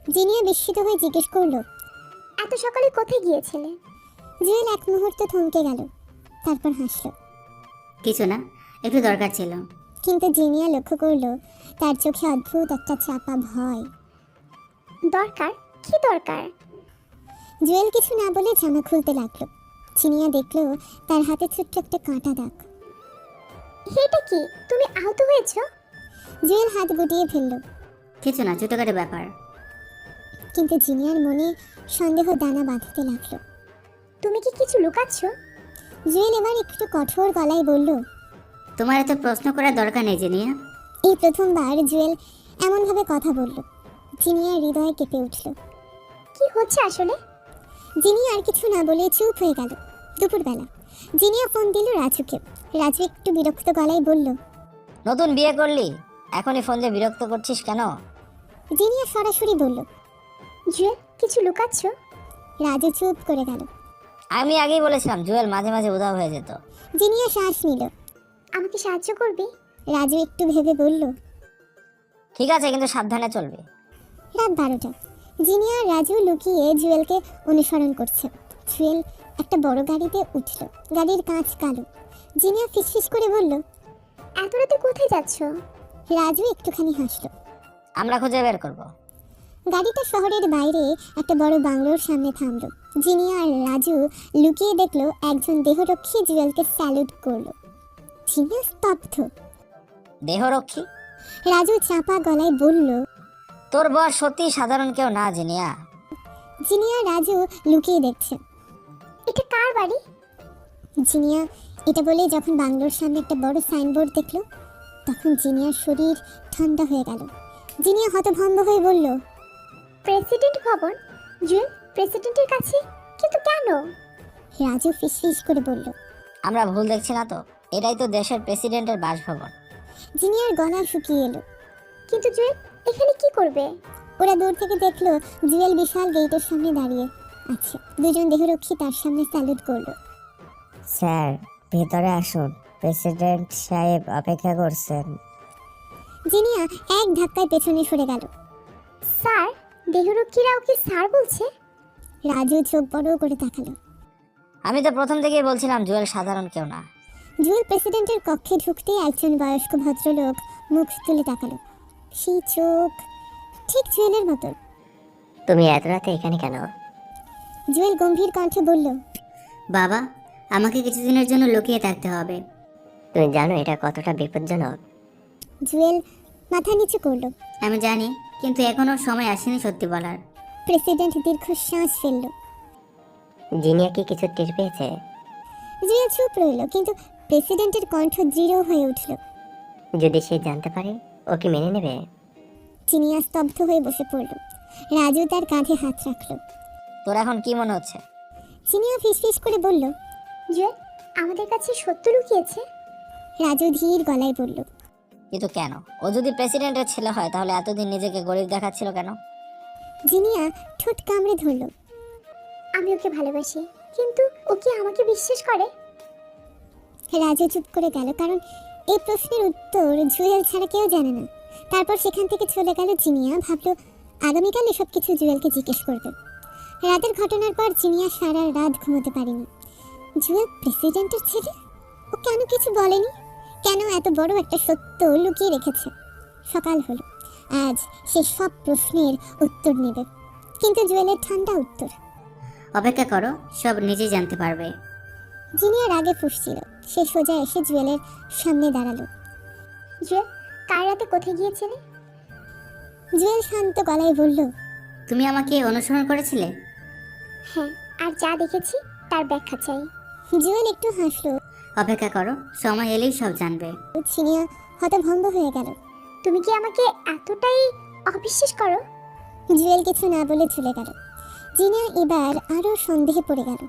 জিনিয়া বিস্মিত হয়ে জিজ্ঞেস করলো, এত সকালে কোথায় গিয়েছিলে? জুয়েল এক মুহূর্ত থমকে গেল, তারপর হাসলো। কিছু না, একটু দরকার ছিল। কিন্তু জিনিয়া লক্ষ্য করলো তার চোখে অদ্ভুত একটা চাপা ভয়। দরকার? কি দরকার? জুয়েল কিছু না বলে জামা খুলতে লাগলো। জিনিয়া দেখলো তার হাতে ছোট্ট একটা কাঁটা দাগ। এটা কি? তুমি আহত হয়েছো? জুয়েল হাত গুটিয়ে ফেললো, কিছু না, ছোটখাটো ব্যাপার। কিন্তু জিনিয়ার মনে সন্দেহ দানা বাঁধতে লাগলো। তুমি কি কিছু লুকাচ্ছ? জুয়েল এবার একটু কঠোর গলায় বলল, তোমার এত প্রশ্ন করার দরকার নেই জিনিয়া। এই প্রথমবার জুয়েল এমনভাবে কথা বলল। জিনিয়ার হৃদয় কেঁপে উঠল। কি হচ্ছে আসলে? জিনিয়া আর কিছু না বলে চুপ হয়ে গেল। দুপুরবেলা জিনিয়া ফোন দিল রাজুকে। রাজু একটু বিরক্ত গলায় বলল, নতুন বিয়ে করলি, এখনই ফোন দিয়ে বিরক্ত করছিস কেন? জিনিয়া সরাসরি বলল। জুয়েল, কিছু লুকাচ্ছ? রাজু চুপ করে গেল। আমি আগেই বলেছিলাম জুয়েল মাঝে মাঝে উধাও হয়ে যেত। জিনিয়া শ্বাস নিল। আমাকে সাহায্য করবি? রাজু একটু ভেবে বলল। ঠিক আছে, কিন্তু সাবধানে চলবে। রাত 12টা। জিনিয়া আর রাজু লুকিয়ে জুয়েলকে অনুসরণ করছে। জুয়েল একটা বড় গাড়িতে উঠল। গাড়ির কাঁচ কালো। জিনিয়া ফিসফিস করে বলল। এত রাতে কোথায় যাচ্ছ? রাজু একটুখানি হাসল। আমরা খুঁজে বের করব। গাড়িটা শহরের বাইরে একটা বড় বাংলোর সামনে থামলো। জিনিয়া আর রাজু লুকিয়ে দেখলো একজন দেহরক্ষী জুয়েলকে স্যালুট করলো। জিনিয়া স্তব্ধ। দেহরক্ষী? রাজু চাপা গলায় বলল। তোর বস সত্যি সাধারণ কেউ না জিনিয়া। জিনিয়া রাজু লুকিয়ে দেখছে। এটা কার বাড়ি? জিনিয়া এটা বলে যখন বাংলোর সামনে একটা বড় সাইনবোর্ড দেখলো, তখন জিনিয়ার শরীর ঠান্ডা হয়ে গেল। জিনিয়া হতভম্ব হয়ে বলল। প্রেসিডেন্ট ভবন? জুয়েল, প্রেসিডেন্টের কাছে? কিন্তু কেন? রাজু ফিসফিস করে বলল। আমরা ভুল দেখছি না তো? এটাই তো দেশের প্রেসিডেন্টের বাসভবন। জিনিয়ার গলা শুকিয়ে এলো। কিন্তু জুয়েল এখানে কি করবে? ওরা দূর থেকে দেখলো জুয়েল বিশাল গেটের সামনে দাঁড়িয়ে আছে। দুজন দেহরক্ষী তার সামনে স্যালুট করলো। স্যার, ভেতরে আসুন, প্রেসিডেন্ট সাহেব অপেক্ষা করছেন। জিনিয়া এক ধাক্কায় পেছনে সরে গেল। স্যার, দেহরক্ষীরা ওকে স্যার বলছে? রাজু চোখ বড় করে তাকালো। আমি তো প্রথম থেকেই বলছিলাম জুয়েল সাধারণ কেউ না। জুয়েল প্রেসিডেন্টের কক্ষে ঢুকতেই একজন বয়স্ক ভদ্রলোক মুখ তুলে তাকালো। সেই চোখ ঠিক জুয়েলের মতো। তুমি এত রাতে এখানে কেন? জুয়েল গম্ভীর কণ্ঠে বলল। বাবা, আমাকে কিছুদিনের জন্য লুকিয়ে থাকতে হবে। তুমি জানো এটা কতটা বিপজ্জনক? জুয়েল মাথা নিচু করলো। আমি জানি, কিন্তু এখনো সময় আসেনি সত্যি বলার। প্রেসিডেন্ট দীর্ঘশ্বাস ফেলল। জিনিয়া কি কিছু টের পেয়েছে? জুয়েল চুপ রইল, কিন্তু প্রেসিডেন্টের কণ্ঠ দৃঢ় হয়ে উঠল। যদি সে জানতে পারে, ও কি মেনে নেবে? জিনিয়া স্তব্ধ হয়ে বসে পড়ল। রাজু তার কাঁধে হাত রাখলো। তোর এখন কি মনে হচ্ছে? জিনিয়া ফিসফিস করে বলল। জুয়েল, আমাদের কাছে সত্য লুকিয়েছে। রাজু ধীর গলায় বলল। কিন্তু কেন? ও যদি প্রেসিডেন্টের ছেলে হয় তাহলে এতদিন নিজেকে গরিব দেখাচ্ছিল কেন? জিনিয়া ঠোঁট কামড়ে ধরল। আমি ওকে ভালোবাসি, কিন্তু ও কি আমাকে বিশ্বাস করে? রাজু চুপ করে গেল, কারণ এই প্রশ্নের উত্তর জুয়েল ছাড়া কেউ জানে না। তারপর সেখান থেকে চলে গেল জিনিয়া। ভাবলো আগামীকাল এসব কিছু জুয়েলকে জিজ্ঞেস করবে। রাতের ঘটনার পর জিনিয়া সারা রাত ঘুমোতে পারেনি। জুয়েল প্রেসিডেন্টের ছেলে? ও কেন কিছু বলেনি? কেন এত বড় একটা সত্য লুকিয়ে রেখেছে? সকাল হলো। আজ সে সব প্রশ্নের উত্তর নেবে, কিন্তু জুয়েলের ঠান্ডা উত্তর। অপেক্ষা করো, সব নিজেই জানতে পারবে। জিনিয়া রাগে ফুঁসছিল। সে সোজা এসে জুয়েলের সামনে দাঁড়ালো। জুয়েল, কাল রাতে কোথায় গিয়েছিলে? জুয়েল শান্ত গলায় বলল। তুমি আমাকে অনুসরণ করেছিলে? হ্যাঁ, আর যা দেখেছি তার ব্যাখ্যা চাই। জুয়েল একটু হাসলো। অপেক্ষা করো, সময় এলেই সব জানবে। জিনিয়া হতভম্ব হয়ে গেল। তুমি কি আমাকে এতটাই অবিশ্বাস করো? জুয়েল কিছু না বলে চলে গেল। জিনিয়া এবার আরো সন্দেহে পড়ে গেল।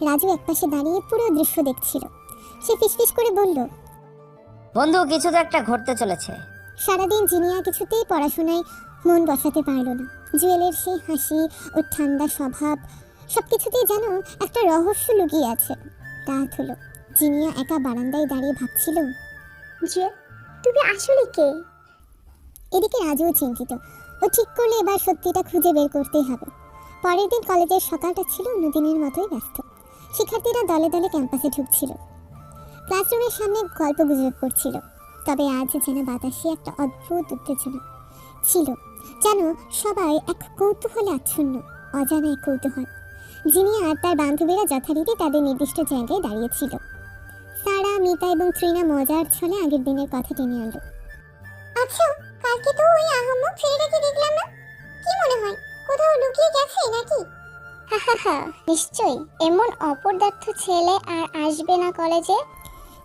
রাজু একপাশে দাঁড়িয়ে পুরো দৃশ্য দেখছিল। সে ফিসফিস করে বলল। বন্ধু, কিছু তো একটা ঘটতে চলেছে। সারাদিন জিনিয়া কিছুতেই পড়াশোনায় মন বসাতে পারল না। জুয়েলের সেই হাসি ও ঠান্ডা স্বভাব সবকিছুতেই যেন একটা রহস্য লুকিয়ে আছে। রাত হলো। জিনিয়া একা বারান্দায় দাঁড়িয়ে ভাবছিল। জুয়েল, তুমি আসলে কে? এদিকে রাজুও চিন্তিত। ও ঠিক করলে এবার সত্যিটা খুঁজে বের করতেই হবে। পরের দিন কলেজের সকালটা ছিল অন্যদিনের মতোই ব্যস্ত। শিক্ষার্থীরা দলে দলে ক্যাম্পাসে ঢুকছিল। ক্লাসরুমের সামনে গল্প গুজব করছিল। তবে আজ যেন বাতাসে একটা অদ্ভুত উত্তেজনা ছিল, যেন সবাই এক কৌতূহলে আচ্ছন্ন, অজানা এক কৌতূহল। জিনিয়া আর তার বান্ধবীরা যথারীতি তাদের নির্দিষ্ট জায়গায় দাঁড়িয়েছিল। সারা, মিতা এবং ত্রিনা মজার ছলে আগের দিনের কথা টেনে আনলো। আচ্ছা, কালকে তো ওই আহম্মক ছেলেটাকে দেখলাম না, কি মনে হয় কোথাও লুকিয়ে গেছে নাকি? নিশ্চয়ই, এমন অপদার্থ ছেলে আর আসবে না কলেজে।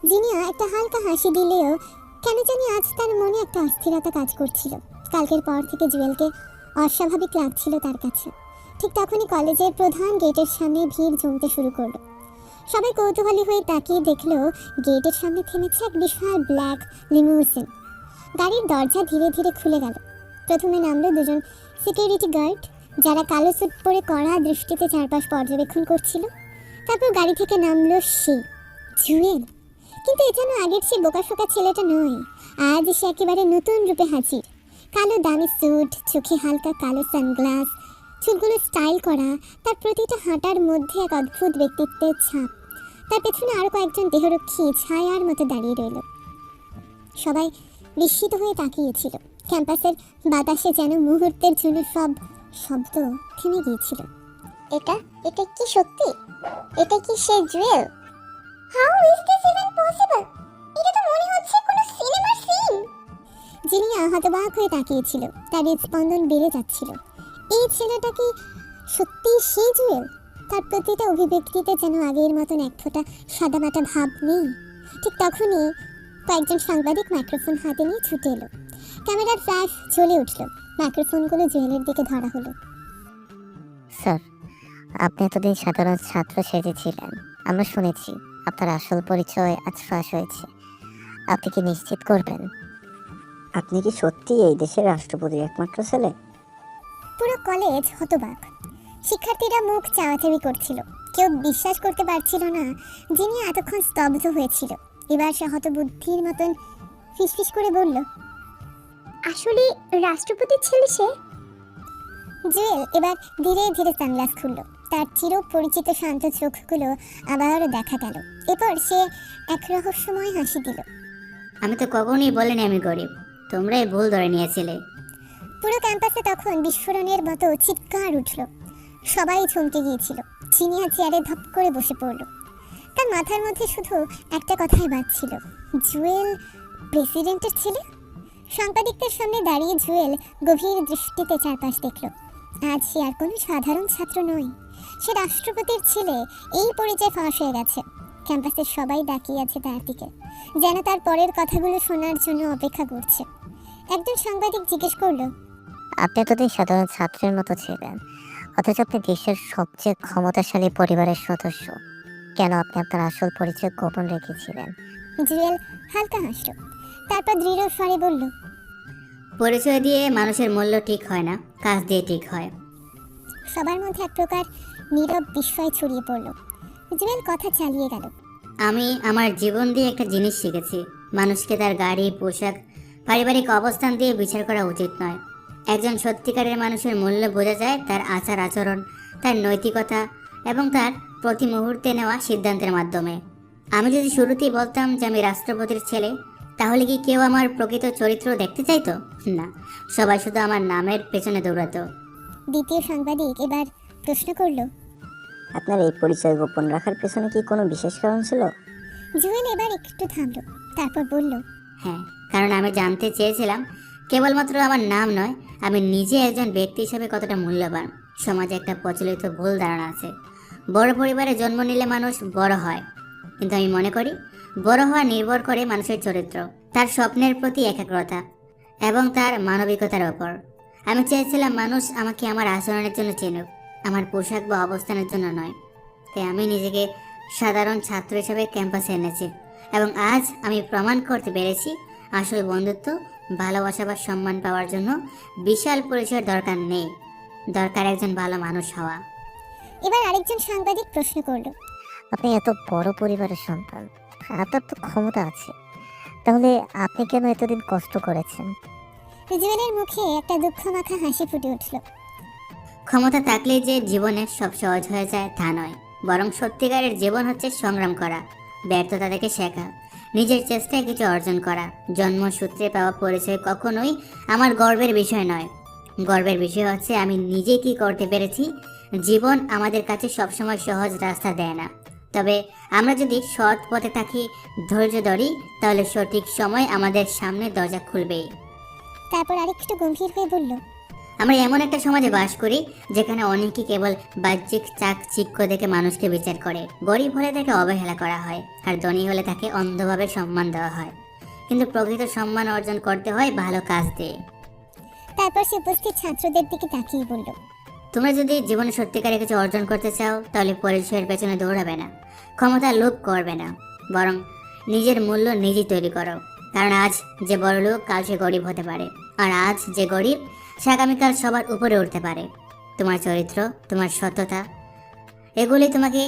জিনিয়া একটা হালকা হাসি দিলেও কেন জানি আজ তার মনে একটা অস্থিরতা কাজ করছিল। কালকের পর থেকে জুয়েলকে অস্বাভাবিক লাগছিল তার কাছে। ঠিক তখনই কলেজের প্রধান গেটের সামনে ভিড় জমতে শুরু করলো। সবাই কৌতূহলী হয়ে তাকিয়ে দেখলো গেটের সামনে থেমেছে এক বিশাল ব্ল্যাক লিমুজিন। গাড়ির দরজা ধীরে ধীরে খুলে গেল। প্রথমে নামলো দুজন সিকিউরিটি গার্ড, যারা কালো স্যুট পরে কড়া দৃষ্টিতে চারপাশ পর্যবেক্ষণ করছিল। তারপর গাড়ি থেকে নামলো সেই জুয়েল। কিন্তু এ যেন আগের সে বোকাশোকা ছেলেটা নয়। আজ সে একেবারে নতুন রূপে হাজির। কালো দামি স্যুট, চোখে হালকা কালো সানগ্লাস, চুলগুলো স্টাইল করা, তার প্রতিটা হাঁটার মধ্যে এক অদ্ভুত ব্যক্তিত্বের ছাপ। তার পেছনে আরও কয়েকজন দেহরক্ষী ছায়ার মতো দাঁড়িয়ে রইল। সবাই বিস্মিত হয়ে তাকিয়েছিল। ক্যাম্পাসের বাতাসে যেন মুহূর্তের জন্য সব শব্দ থেমে গিয়েছিল। এটা এটা কি সত্যি? এটা কি সে jewel? How is this even possible? এটা তো মনে হচ্ছে কোনো সিনেমার সিন। জিনিয়া হতবাক হয়ে তাকিয়েছিল। তার হৃদস্পন্দন বেড়ে যাচ্ছিল। এই ছেলেটা কি সত্যি সেই জুয়েল? তার প্রতিটা অভিব্যক্তিতে যেন আগের মতন এক ফোঁটা সাদামাটা ভাব নেই। ঠিক তখনই কয়েকজন সাংবাদিক মাইক্রোফোন হাতে নিয়ে ছুটে এলো। ক্যামেরার ফ্ল্যাশ জ্বলে উঠল। মাইক্রোফোনগুলো জুয়েলের দিকে ধরা হলো। স্যার, আপনি এতদিন সাধারণ ছাত্র সেজেছিলেন। আমরা শুনেছি আপনার আসল পরিচয় আজ ফাঁস হয়েছে। আপনি কি নিশ্চিত করবেন আপনি কি সত্যি এই দেশের রাষ্ট্রপতির একমাত্র ছেলে? পুরো কলেজ হতবাক। শিক্ষার্থীরা মুখ চাওয়াচাওয়ি করছিল। কেউ বিশ্বাস করতে পারছিল না যিনি এতক্ষণ স্তব্ধ হয়েছিল। এবার সে হতবুদ্ধির মতন ফিসফিস করে বলল, আসলে রাষ্ট্রপতির ছেলে সে? জুয়েল এবার ধীরে ধীরে সানগ্লাস খুলল। তার চির পরিচিত শান্ত চোখগুলো আবার দেখা গেল। এরপর সে এক রহস্যময় হাসি দিল। আমি তো কখনোই বলিনি আমি গরিব, তোমরাই ভুল ধরে নিয়েছিলে। পুরো ক্যাম্পাসে তখন বিস্ফোরণের মতো চিৎকার উঠল। সবাই থমকে গিয়েছিল। চিনিয়া চেয়ারে ধপ করে বসে পড়ল। তার মাথার মধ্যে শুধু একটা কথাই বাজছিল, জুয়েল প্রেসিডেন্টের ছেলে। সাংবাদিকদের সামনে দাঁড়িয়ে জুয়েল গভীর দৃষ্টিতে চারপাশ দেখল। আজ সে আর কোনো সাধারণ ছাত্র নয়, সে রাষ্ট্রপতির ছেলে। এই পরিচয় ফাঁস হয়ে গেছে। ক্যাম্পাসের সবাই তাকিয়ে আছে তার দিকে, যেন তার পরের কথাগুলো শোনার জন্য অপেক্ষা করছে। একজন সাংবাদিক জিজ্ঞেস করলো, আপনি এতদিন সাধারণ ছাত্রের মতো ছিলেন, অথচ আপনি দেশের সবচেয়ে ক্ষমতাশালী পরিবারের সদস্য। কেন আপনি আপনার আসল পরিচয় গোপন রেখেছিলেন? জুয়েল হালকা হাসল। তারপর দৃঢ় স্বরে বলল, পরিচয় দিয়ে মানুষের মূল্য ঠিক হয় না, কাজ দিয়ে ঠিক হয়। সবার মধ্যে এক প্রকার নীরব বিস্ময় ছড়িয়ে পড়ল। জুয়েল কথা চালিয়ে গেল, আমি আমার জীবন দিয়ে একটা জিনিস শিখেছি, মানুষকে তার গাড়ি, পোশাক, পারিবারিক অবস্থান দিয়ে বিচার করা উচিত নয়। একজন সত্যিকারের মানুষের মূল্য বোঝা যায় তার আচার আচরণ, তার নৈতিকতা এবং তার প্রতি মুহূর্তে নেওয়া সিদ্ধান্তের মাধ্যমে। আমি যদি শুরুতেই বলতাম যে আমি রাষ্ট্রপতির ছেলে, তাহলে কি কেউ আমার প্রকৃত চরিত্র দেখতে চাইতো? না, সবাই শুধু আমার নামের পেছনে দৌড়াতো। দ্বিতীয় সাংবাদিক এবার প্রশ্ন করল, আপনার এই পরিচয় গোপন রাখার পেছনে কি কোনো বিশেষ কারণ ছিল? জুয়েল এবার একটু থামল। তারপর বলল, হ্যাঁ, কারণ আমি জানতে চেয়েছিলাম কেবলমাত্র আমার নাম নয়, আমি নিজে একজন ব্যক্তি হিসেবে কতটা মূল্যবান। সমাজে একটা প্রচলিত ভুল ধারণা আছে, বড় পরিবারে জন্ম নিলে মানুষ বড় হয়, কিন্তু আমি মনে করি বড় হওয়া নির্ভর করে মানুষের চরিত্র, তার স্বপ্নের প্রতি একাগ্রতা এবং তার মানবিকতার ওপর। আমি চেয়েছিলাম মানুষ আমাকে আমার আচরণের জন্য চিনুক, আমার পোশাক বা অবস্থানের জন্য নয়। তাই আমি নিজেকে সাধারণ ছাত্র হিসেবে ক্যাম্পাসে এনেছি এবং আজ আমি প্রমাণ করতে পেরেছি আসল বন্ধুত্ব, ভালোবাসা বা সম্মান পাওয়ার জন্য বিশাল পরিচয়ের দরকার নেই, দরকার একজন ভালো মানুষ হওয়া। এবার আরেকজন সাংবাদিক প্রশ্ন করল, আপনি এত বড় পরিবারের সন্তান, আপনার তো ক্ষমতা আছে, তাহলে আপনি কেন এতদিন কষ্ট করেছেন? জুয়েলের মুখে একটা দুঃখমাখা হাসি ফুটে উঠল। ক্ষমতা থাকলে যে জীবনে সব সহজ হয়ে যায় তা নয়, বরং সত্যিকারের জীবন হচ্ছে সংগ্রাম করা, ব্যর্থতা থেকে শেখা, নিজের চেষ্টায় কিছু অর্জন করা। জন্মসূত্রে পাওয়া পরিচয় কখনোই আমার গর্বের বিষয় নয়। গর্বের বিষয় হচ্ছে আমি নিজে কি করতে পেরেছি। জীবন আমাদের কাছে সবসময় সহজ রাস্তা দেয় না, তবে আমরা যদি সৎ পথে থাকি, ধৈর্য ধরি, তাহলে সঠিক সময় আমাদের সামনে দরজা খুলবেই। তারপর আরেকটু গম্ভীর হয়ে বলল, আমরা এমন একটা সমাজে বাস করি যেখানে অনেকে কেবল বাহ্যিক চাকচিক্য দেখে মানুষকে বিচার করে। গরিব হলে তাকে অবহেলা করা হয়, আর ধনী হলে তাকে অন্ধভাবে সম্মান দেওয়া হয়। কিন্তু প্রকৃত সম্মান অর্জন করতে হয় ভালো কাজ দিয়ে। তারপর সে উপস্থিত ছাত্রদের দিকে তাকিয়ে বলল, তোমরা যদি জীবনে সত্যিকারে কিছু অর্জন করতে চাও, তাহলে পরিচয়ের পেছনে দৌড়াবে না, ক্ষমতার লোভ করবে না, বরং নিজের মূল্য নিজেই তৈরি করো। কারণ আজ যে বড় লোক, কাল সে গরিব হতে পারে, আর আজ যে গরিব সে আগামীকাল সবার উপরে উঠতে পারে। তোমার চরিত্র, তোমার সততা এগুলি তোমাকে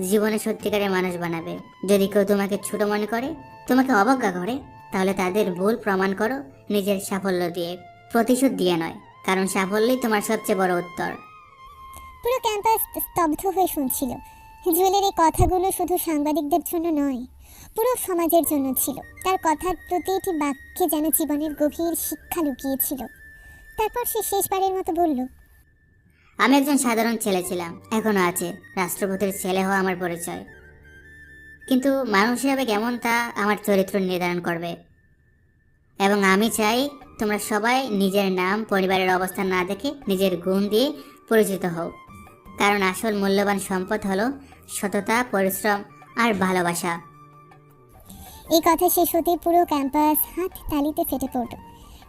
জীবনে সত্যিকারের মানুষ বানাবে। যদি কেউ তোমাকে ছোট মনে করে, তোমাকে অবজ্ঞা করে, তাহলে তাদের ভুল প্রমাণ করো নিজের সাফল্য দিয়ে, প্রতিশোধ দিয়ে নয়, কারণ সাফল্যই তোমার সবচেয়ে বড় উত্তর। পুরো ক্যাম্পাস স্তব্ধ হয়ে শুনছিল। জুয়েলের এই কথাগুলো শুধু সাংবাদিকদের জন্য নয়, পুরো সমাজের জন্য ছিল। তার কথার প্রতিটি বাক্যে যেন জীবনের গভীর শিক্ষা লুকিয়েছিল। তারপর সে শেষবারের মতো বলল, আমি একজন সাধারণ ছেলে ছিলাম, এখনো আছে। রাষ্ট্রপতির ছেলে হওয়া আমার পরিচয়, কিন্তু মানুষ হিসাবে কেমন তা আমার চরিত্র নির্ধারণ করবে। এবং আমি চাই তোমরা সবাই নিজের নাম, পরিবারের অবস্থান না দেখে নিজের গুণ দিয়ে পরিচিত হও, কারণ আসল মূল্যবান সম্পদ হলো সততা, পরিশ্রম আর ভালোবাসা। এই কথা শেষ হতে পুরো ক্যাম্পাস হাত তালিতে ফেটে পড়ল।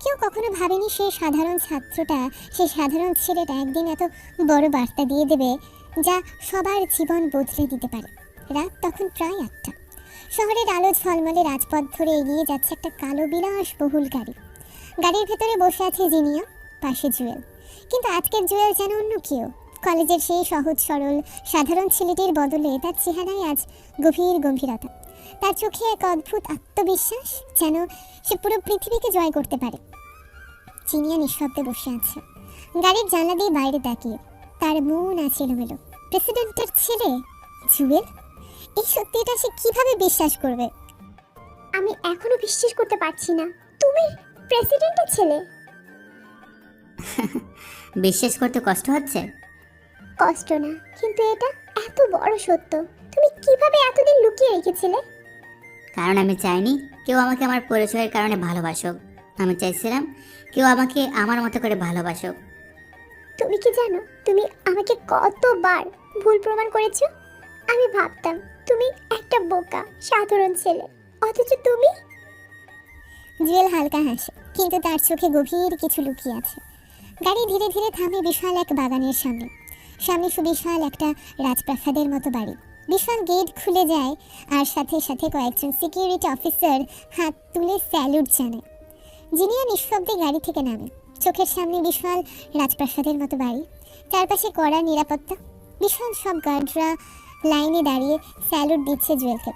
কেউ কখনো ভাবেনি সেই সাধারণ ছাত্রটা, সেই সাধারণ ছেলেটা একদিন এত বড় বার্তা দিয়ে দেবে যা সবার জীবন বদলে দিতে পারে। রাত তখন প্রায় 8টা। শহরের আলো ঝলমলে রাজপথ ধরে এগিয়ে যাচ্ছে একটা কালো বিলাসবহুল গাড়ি। গাড়ির ভেতরে বসে আছে জিনিয়া, পাশে জুয়েল। কিন্তু আজকের জুয়েল যেন অন্য কেউ। কলেজের সেই সহজ সরল সাধারণ ছেলেটির বদলে তার চেহারায় আজ গভীর গম্ভীরতা। তার চোখে এক অদ্ভুত আত্মবিশ্বাস, যেন সে পুরো পৃথিবীকে জয় করতে পারে। চিনিয়া নিঃশব্দে বসে আছে, গাড়ির জানলা দিয়ে বাইরে তাকিয়ে। তার মন আছে এলোমেলো। প্রেসিডেন্টের ছেলে জুয়েল, এই সত্যিটা সে কিভাবে বিশ্বাস করবে? আমি এখনো বিশ্বাস করতে পারছি না, তুমি প্রেসিডেন্টের ছেলে। বিশ্বাস করতে কষ্ট হচ্ছে? কষ্ট না, কিন্তু এটা এত বড় সত্য তুমি কিভাবে এতদিন লুকিয়ে রেখেছিলে? কারণ আমি চাইনি কেউ আমাকে আমার পরিচয়ের কারণে ভালোবাসুক। আমি চাইছিলাম কেউ আমাকে আমার মতো করে ভালোবাসুক। তুমি কি জানো তুমি আমাকে কতবার ভুল প্রমাণ করেছো? আমি ভাবতাম তুমি একটা বোকা সাধারণ ছেলে, অথচ তুমি। জুয়েল হালকা হাসে, কিন্তু তার চোখে গভীর কিছু লুকিয়ে আছে। গাড়ি ধীরে ধীরে থামে বিশাল এক বাগানের সামনে। সামনে সুবিশাল একটা রাজপ্রাসাদের মতো বাড়ি। বিশাল গেট খুলে যায়, আর সাথে সাথে কয়েকজন সিকিউরিটি অফিসার হাত তুলে স্যালুট জানায়। জিনিয়া নিঃশব্দে গাড়ি থেকে নামে। চোখের সামনে বিশাল রাজপ্রাসাদের মতো বাড়ি, চারপাশে কড়া নিরাপত্তা। বিশাল সব গার্ডরা লাইনে দাঁড়িয়ে স্যালুট দিচ্ছে জুয়েলকে।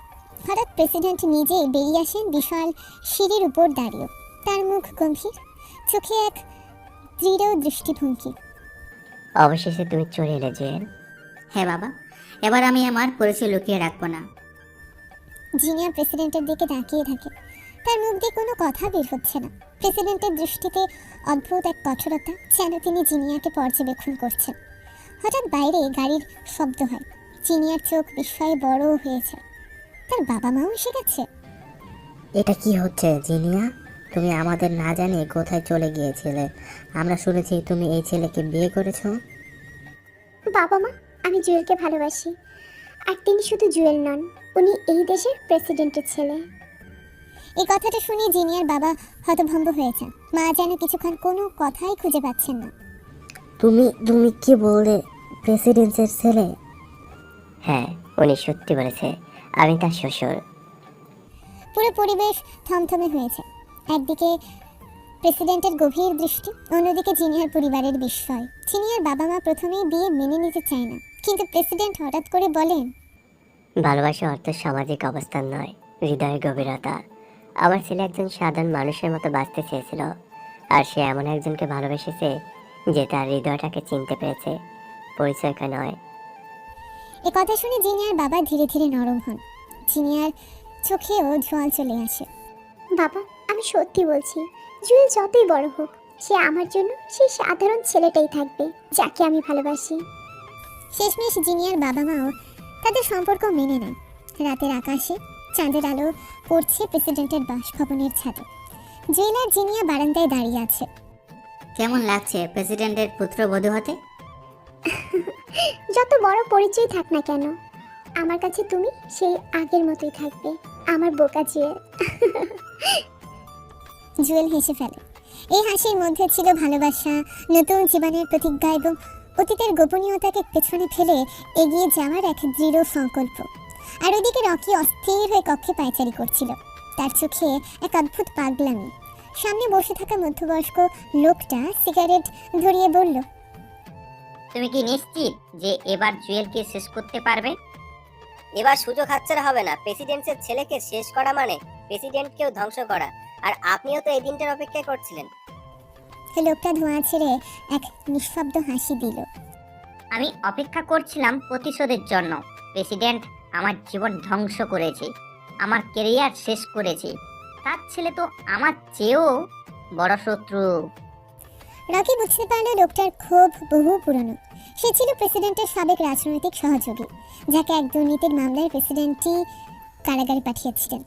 হঠাৎ প্রেসিডেন্ট নিজে বেরিয়ে আসেন বিশাল সিঁড়ির উপর দাঁড়িয়ে। তার মুখ গম্ভীর, চোখে এক দৃঢ় দৃষ্টিভঙ্গি। অবশেষে তুমি চলে এলে জুয়েল। হ্যাঁ বাবা, এবার আমি আমার পরিচয় লুকিয়ে রাখবো না। জিনিয়া প্রেসিডেন্টের দিকে তাকিয়ে থাকে। তার মুখ দিয়ে কোনো কথা বের হচ্ছে না। প্রেসিডেন্টের দৃষ্টিতে অদ্ভুত এক কঠোরতা, যেন তিনি জিনিয়াকে পর্যবেক্ষণ করছেন। হঠাৎ বাইরে গাড়ির শব্দ হয়। জিনিয়ার চোখ বিস্ময়ে বড় হয়েছে। তার বাবা মাও এসে গেছে। এটা কি হচ্ছে জিনিয়া? তুমি আমাদের না জানিয়ে কোথায় চলে গিয়েছিলে? আমরা শুনেছি তুমি এই ছেলেকে বিয়ে করেছো। বাবা মা, আমি জুয়েলকে ভালোবাসি, আর তিনি শুধু জুয়েল নন, উনি এই দেশের প্রেসিডেন্টের ছেলে। এই কথাটা শুনে জিনিয়ার বাবা হতভম্ব হয়েছেন। মা যেন কিছুক্ষণ কোনো কথাই খুঁজে পাচ্ছেন না। তুমি তুমি কি বললে? প্রেসিডেন্টের ছেলে? হ্যাঁ, উনি সত্যি বলেছে, আমি তার শ্বশুর। পুরো পরিবেশ থমথমে হয়েছে। একদিকে প্রেসিডেন্টের গভীর দৃষ্টি, অন্যদিকে জিনিয়ার পরিবারের বিস্ময়। জিনিয়ার বাবা মা প্রথমেই বিয়ে মেনে নিতে চায় না, কিন্তু প্রেসিডেন্ট হঠাৎ করে বলেন, ভালোবাসা অর্থ সামাজিক অবস্থান নয়, হৃদয়ের গভীরতা। আমার ছেলে একজন সাধারণ মানুষের মতো বাঁচতে চেয়েছিল, আর সে এমন একজনকে ভালোবেসেছে যে তার হৃদয়টাকে চিনতে পেরেছে, পরিচয়কে নয়। এ কথা শুনে জিনিয়ার বাবা ধীরে ধীরে নরম হন। জিনিয়ার চোখেও জল চলে আসে। বাবা, আমি সত্যি বলছি, জুয়েল যতই বড় হোক, সে আমার জন্য সেই সাধারণ ছেলেটাই থাকবে যাকে আমি ভালোবাসি। শেষমেশ জিনিয়ার বাবা মাও তাদের সম্পর্ক মেনে নেয়। রাতের আকাশে চাঁদের আলো পড়ছে প্রেসিডেন্টের বাসভবনের ছাদে। জুয়েল আর জিনিয়া বারান্দায় দাঁড়িয়ে আছে। কেমন লাগছে প্রেসিডেন্টের পুত্রবধূ হতে? যত বড় পরিচয় থাক না কেন, আমার কাছে তুমি সেই আগের মতোই থাকবে, আমার বোকা জুয়েল। জুয়েল হেসে ফেলে। এই হাসির মধ্যে ছিল ভালোবাসা, নতুন জীবনের প্রতিজ্ঞা এবং অতীতের গোপনীয়তাকে পেছনে ফেলে এগিয়ে যাওয়ার এক দৃঢ় সংকল্প। আর ওদিকে রকি অস্থির হয়ে কক্ষে পায়চারি করছিল। তার চোখে এক অদ্ভুত পাগলামি। সামনে বসে থাকা মধ্যবয়স্ক লোকটা সিগারেট ধরিয়ে বলল, তুমি কি নিশ্চিত যে এবার জুয়েলকে শেষ করতে পারবে? এবার সুযোগ হাতছাড়া হবে না। প্রেসিডেন্টের ছেলেকে শেষ করা মানে প্রেসিডেন্টকেও ধ্বংস করা। আর আপনিও তো এই দিনটার অপেক্ষা করছিলেন। লোকটা ধোঁয়া ছেড়ে এক নিঃশব্দ হাসি দিল। আমি অপেক্ষা করছিলাম প্রতিশোধের জন্য। প্রেসিডেন্ট আমার জীবন ধ্বংস করেছে, আমার ক্যারিয়ার শেষ করেছে। তার ছেলে তো আমার চেয়েও বড় শত্রু। রকি বুঝতে পারল লোকটার ক্ষোভ বহু পুরনো। সে ছিল প্রেসিডেন্টের সাবেক রাজনৈতিক সহযোগী, যাকে এক দুর্নীতির মামলায় প্রেসিডেন্টই কারাগারে পাঠিয়েছিলেন।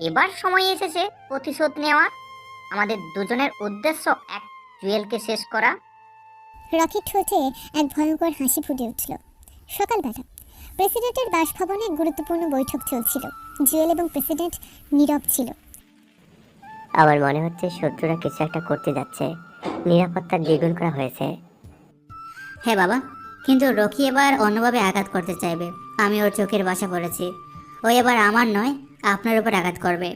এবার সময় এসেছে প্রতিশোধ নেওয়া। আমাদের দুজনের উদ্দেশ্য এক, জুয়েলকে শেষ করা। রকির ঠোঁটে এক ভয়ঙ্কর হাসি ফুটে উঠল। সকালবেলা প্রেসিডেন্টের বাসভবনে এক গুরুত্বপূর্ণ বৈঠক চলছিল। জুয়েল এবং প্রেসিডেন্ট নীরব ছিল। আমার মনে হচ্ছে শত্রুরা কিছু একটা করতে যাচ্ছে। নিরাপত্তা দ্বিগুণ করা হয়েছে। হ্যাঁ বাবা, কিন্তু রকি এবার অন্যভাবে আঘাত করতে চাইবে। আমি ওর চোখের বাসা পড়েছি। ও এবার আমার নয়, আপনার উপর আঘাত করবে।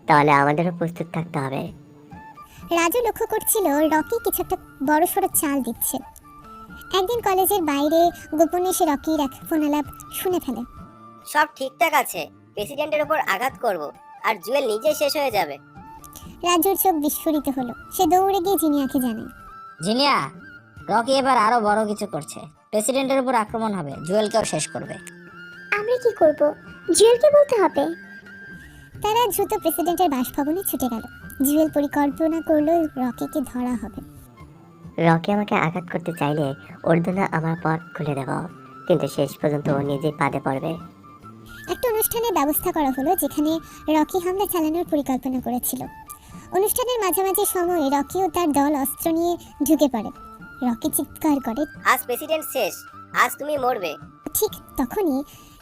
তাহলে আমাদেরও প্রস্তুত থাকতে হবে। রাজু লক্ষ্য করছিল রকি কিছু একটা বড়সড় চাল দিচ্ছে। একদিন কলেজের বাইরে গোপনে সে রকির এক ফোনালাপ শুনে ফেলে। সব ঠিকঠাক আছে, প্রেসিডেন্টের উপর আঘাত করব আর জুয়েল নিজেই শেষ হয়ে যাবে। রাজুর চোখ বিস্ফোরিত হলো। সে দৌড়ে গিয়ে জিনিয়াকে জানায়। জিনিয়া, রকি এবার আরো বড় কিছু করছে। প্রেসিডেন্টের উপর আক্রমণ হবে, জুয়েলকেও শেষ করবে। আমরা কি করব? জুয়েলকে বলতে হবে। তারা দ্রুত প্রেসিডেন্টের বাসভবনে ছুটে গেল। জুয়েল পরিকল্পনা করলো রকিকে ধরা হবে। রকি আমাকে আঘাত করতে চাইলে ওর জন্য আমার পথ খুলে দেব, কিন্তু শেষ পর্যন্ত ও নিজেই পাদে পড়বে। একটা অনুষ্ঠানের ব্যবস্থা করা হলো যেখানে রকি হামলা চালানোর পরিকল্পনা করেছিল। অনুষ্ঠানের মাঝামাঝি সময়ে রকি ও তার দল অস্ত্র নিয়ে ঢুকে পড়ে। রকি চিৎকার করে। আজ প্রেসিডেন্ট শেষ, আজ তুমি মরবে। ঠিক তখনই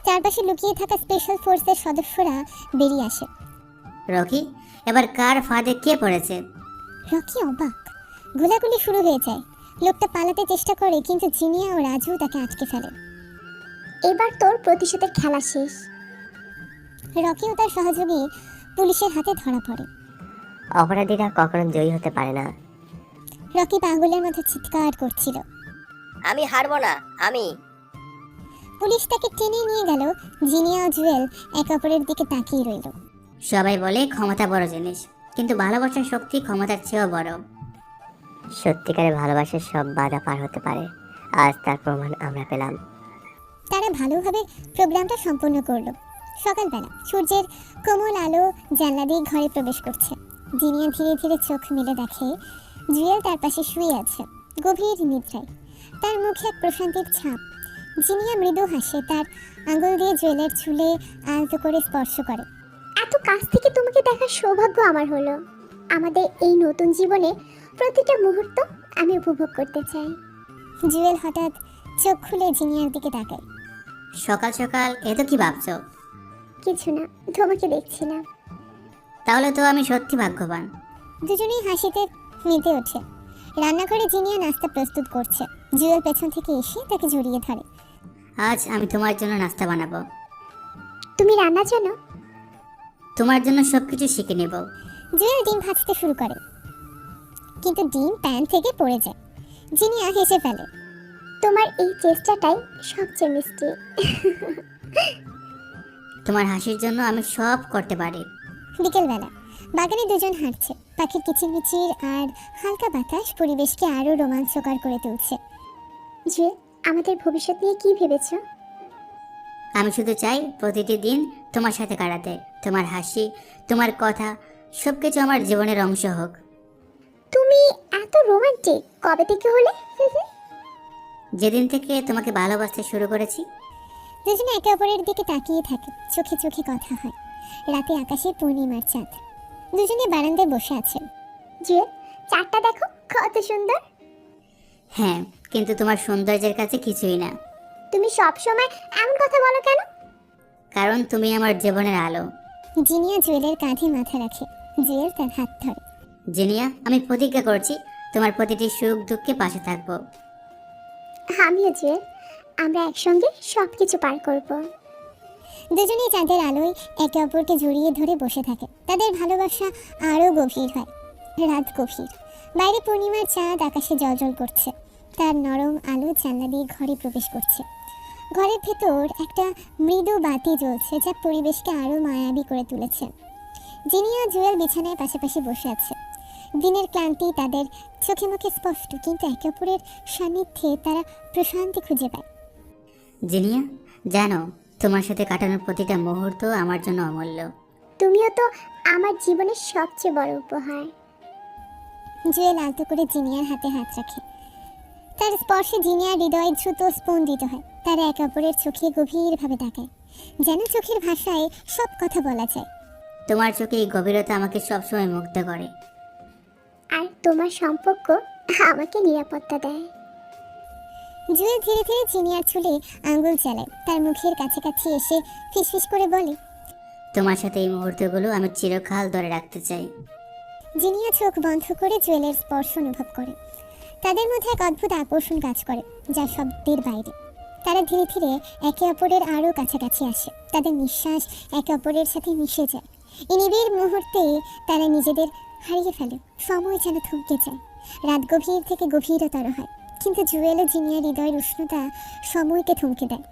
চারপাশে লুকিয়ে থাকা স্পেশাল ফোর্সের সদস্যরা বেরিয়ে আসে। রকি, এবার কার ফাঁদে কে পড়েছে? রকি অবাক। গোলাগুলি শুরু হয়ে যায়। লোকটা পালাতে চেষ্টা করে, কিন্তু জিনিয়া ও রাজু তাকে আটকে ফেলে। এবার তোর প্রতিশোধের খেলা শেষ। রকি ও তার সহযোগী পুলিশের হাতে ধরা পড়ে। অপরাধীরা কখনো জয়ী হতে পারে না। রকি পাগলের মধ্যে চিৎকার করছিল। আমি হারবো না, আমি। পুলিশ তাকে টেনে নিয়ে গেল। জিনিয়া ও জুয়েল এক অপরের দিকে তাকিয়ে রইল। সবাই বলে ক্ষমতা বড় জিনিস, কিন্তু ভালোবাসার শক্তি ক্ষমতার চেয়েও বড়। সত্যিকারের ভালোবাসার সব বাধা পার হতে পারে। আজ তার প্রমাণ আমরা পেলাম। তারা ভালোভাবে প্রোগ্রামটা সম্পন্ন করলো। সকালবেলা সূর্যের কোমল আলো জানলা দিয়ে ঘরে প্রবেশ করছে। জিনিয়া ধীরে ধীরে চোখ মেলে দেখে জুয়েল তার পাশে শুয়ে আছে, গভীর নিদ্রায়। তার মুখে এক প্রশান্তির ছাপ। জিনিয়া মৃদু হাসে, তার আঙুল দিয়ে জুয়েলের চুলে আলতো করে স্পর্শ করে। এত কাছ থেকে তোমাকে দেখার সৌভাগ্য আমার হলো। আমাদের এই নতুন জীবনে প্রতিটা মুহূর্ত আমি উপভোগ করতে চাই। জুয়েল হঠাৎ চোখ খুলে জিনিয়ার দিকে তাকায়। সকাল সকাল এত কি ভাবছো? কিছু না, তোমাকে দেখছিলাম। তাহলে তো আমি সত্যি ভাগ্যবান। দুজনেই হাসিতে মেতে ওঠে। রান্নাঘরে জিনিয়া নাস্তা প্রস্তুত করছে। জুয়েল পেছন থেকে এসে তাকে জড়িয়ে ধরে। আজ আমি তোমার জন্য নাস্তা বানাবো। তুমি রান্না জানো? তোমার জন্য সবকিছু শিখে নেব। জুয়েল ডিম ভাজতে শুরু করে, কিন্তু ডিম প্যান থেকে পড়ে যায়। জিনিয়া হেসে ফেলে। তোমার এই চেষ্টাটাই সবচেয়ে মিষ্টি। তোমার হাসির জন্য আমি সব করতে পারি। বিকেলবেলা বাগানে দুজন হাঁটছে। পাখির কিচিরমিচির আর হালকা বাতাস পরিবেশকে আরো রোমাঞ্চকর করে তুলছে। যে আমাদের ভবিষ্যৎ নিয়ে কি ভেবেছো? আমি শুধু চাই প্রতিটি দিন তোমার সাথে কাটাতে। তোমার হাসি, তোমার কথা, সবকিছু আমার জীবনের অংশ হোক। তুমি এত রোমান্টিক কবে থেকে হলে? যেদিন থেকে তোমাকে ভালোবাসতে শুরু করেছি। দুজনে একে অপরের দিকে তাকিয়ে থাকে। চোখে চোখে কথা হয়। রাতে আকাশে পূর্ণিমার চাঁদ। দুজনে বারান্দায় বসে আছেন। যে চারটা দেখো কত সুন্দর। হ্যাঁ, কিন্তু তোমার সৌন্দর্যের কাছে কিছুই না। তুমি সব সময় এমন কথা বলো কেন? কারণ তুমি আমার জীবনের আলো। জিনিয়া জুয়েলের কাঁধে মাথা রাখে। জুয়েল তার হাত ধরে। জিনিয়া, আমি প্রতিজ্ঞা করছি তোমার প্রতিটি সুখ দুঃখে পাশে থাকবো। আমিও যে, আমরা একসঙ্গে সবকিছু পার করব। দুজনেই চাঁদের আলোয় একে অপরকে জড়িয়ে ধরে বসে থাকে। তাদের ভালোবাসা আরও গভীর হয়। রাত গভীর। বাইরে পূর্ণিমার চাঁদ আকাশে জ্বলজ্বল করছে। তার নরম আলো জানলা দিয়ে ঘরে প্রবেশ করছে। ঘরের ভেতর একটা মৃদু বাতি জ্বলছে, যা পরিবেশকে আরও মায়াবী করে তুলেছে। জিনিয়া জুয়েল বিছানায় পাশাপাশি বসে আছে। দিনের ক্লান্তি তাদের চোখে মুখে স্পষ্ট, কিন্তু একে অপরের সান্নিধ্যে তারা প্রশান্তি খুঁজে পায়। জিনিয়া, জানো তোমার সাথে কাটানোর প্রতিটা মুহূর্ত আমার জন্য অমূল্য। তুমিও তো আমার জীবনের সবচেয়ে বড় উপহার। জুয়েল আলতো করে জিনিয়ার হাতে হাত রাখে। তার স্পর্শে জিনিয়ার হৃদয় দ্রুত স্পন্দিত হয়। তারা একে অপরের চোখে গভীরভাবে তাকায়, যেন চোখের ভাষায় সব কথা বলা যায়। তোমার চোখে এই গভীরতা আমাকে সবসময় মুগ্ধ করে। আর তোমার সম্পর্ক আমাকে নিরাপত্তা দেয়। জুয়েল ধীরে ধীরে জিনিয়ার চুলে আঙ্গুল চালায়, তার মুখের কাছাকাছি এসে ফিসফিস করে বলে, তোমার সাথে এই মুহূর্তগুলো আমি চিরকাল ধরে রাখতে চাই। জিনিয়া চোখ বন্ধ করে জুয়েলের স্পর্শ অনুভব করে। তাদের মধ্যে এক অদ্ভুত আকর্ষণ কাজ করে, যা শব্দের বাইরে। তারা ধীরে ধীরে একে অপরের আরও কাছাকাছি আসে। তাদের নিঃশ্বাস একে অপরের সাথে মিশে যায়। এই নিবিড় মুহূর্তে তারা নিজেদের হারিয়ে ফেলে। সময় যেন থমকে যায়, রাত গভীর থেকে গভীরতর হয়। কিন্তু জুয়েল ও জিনিয়ার হৃদয়ের উষ্ণতা সময়কে থমকে দেয়।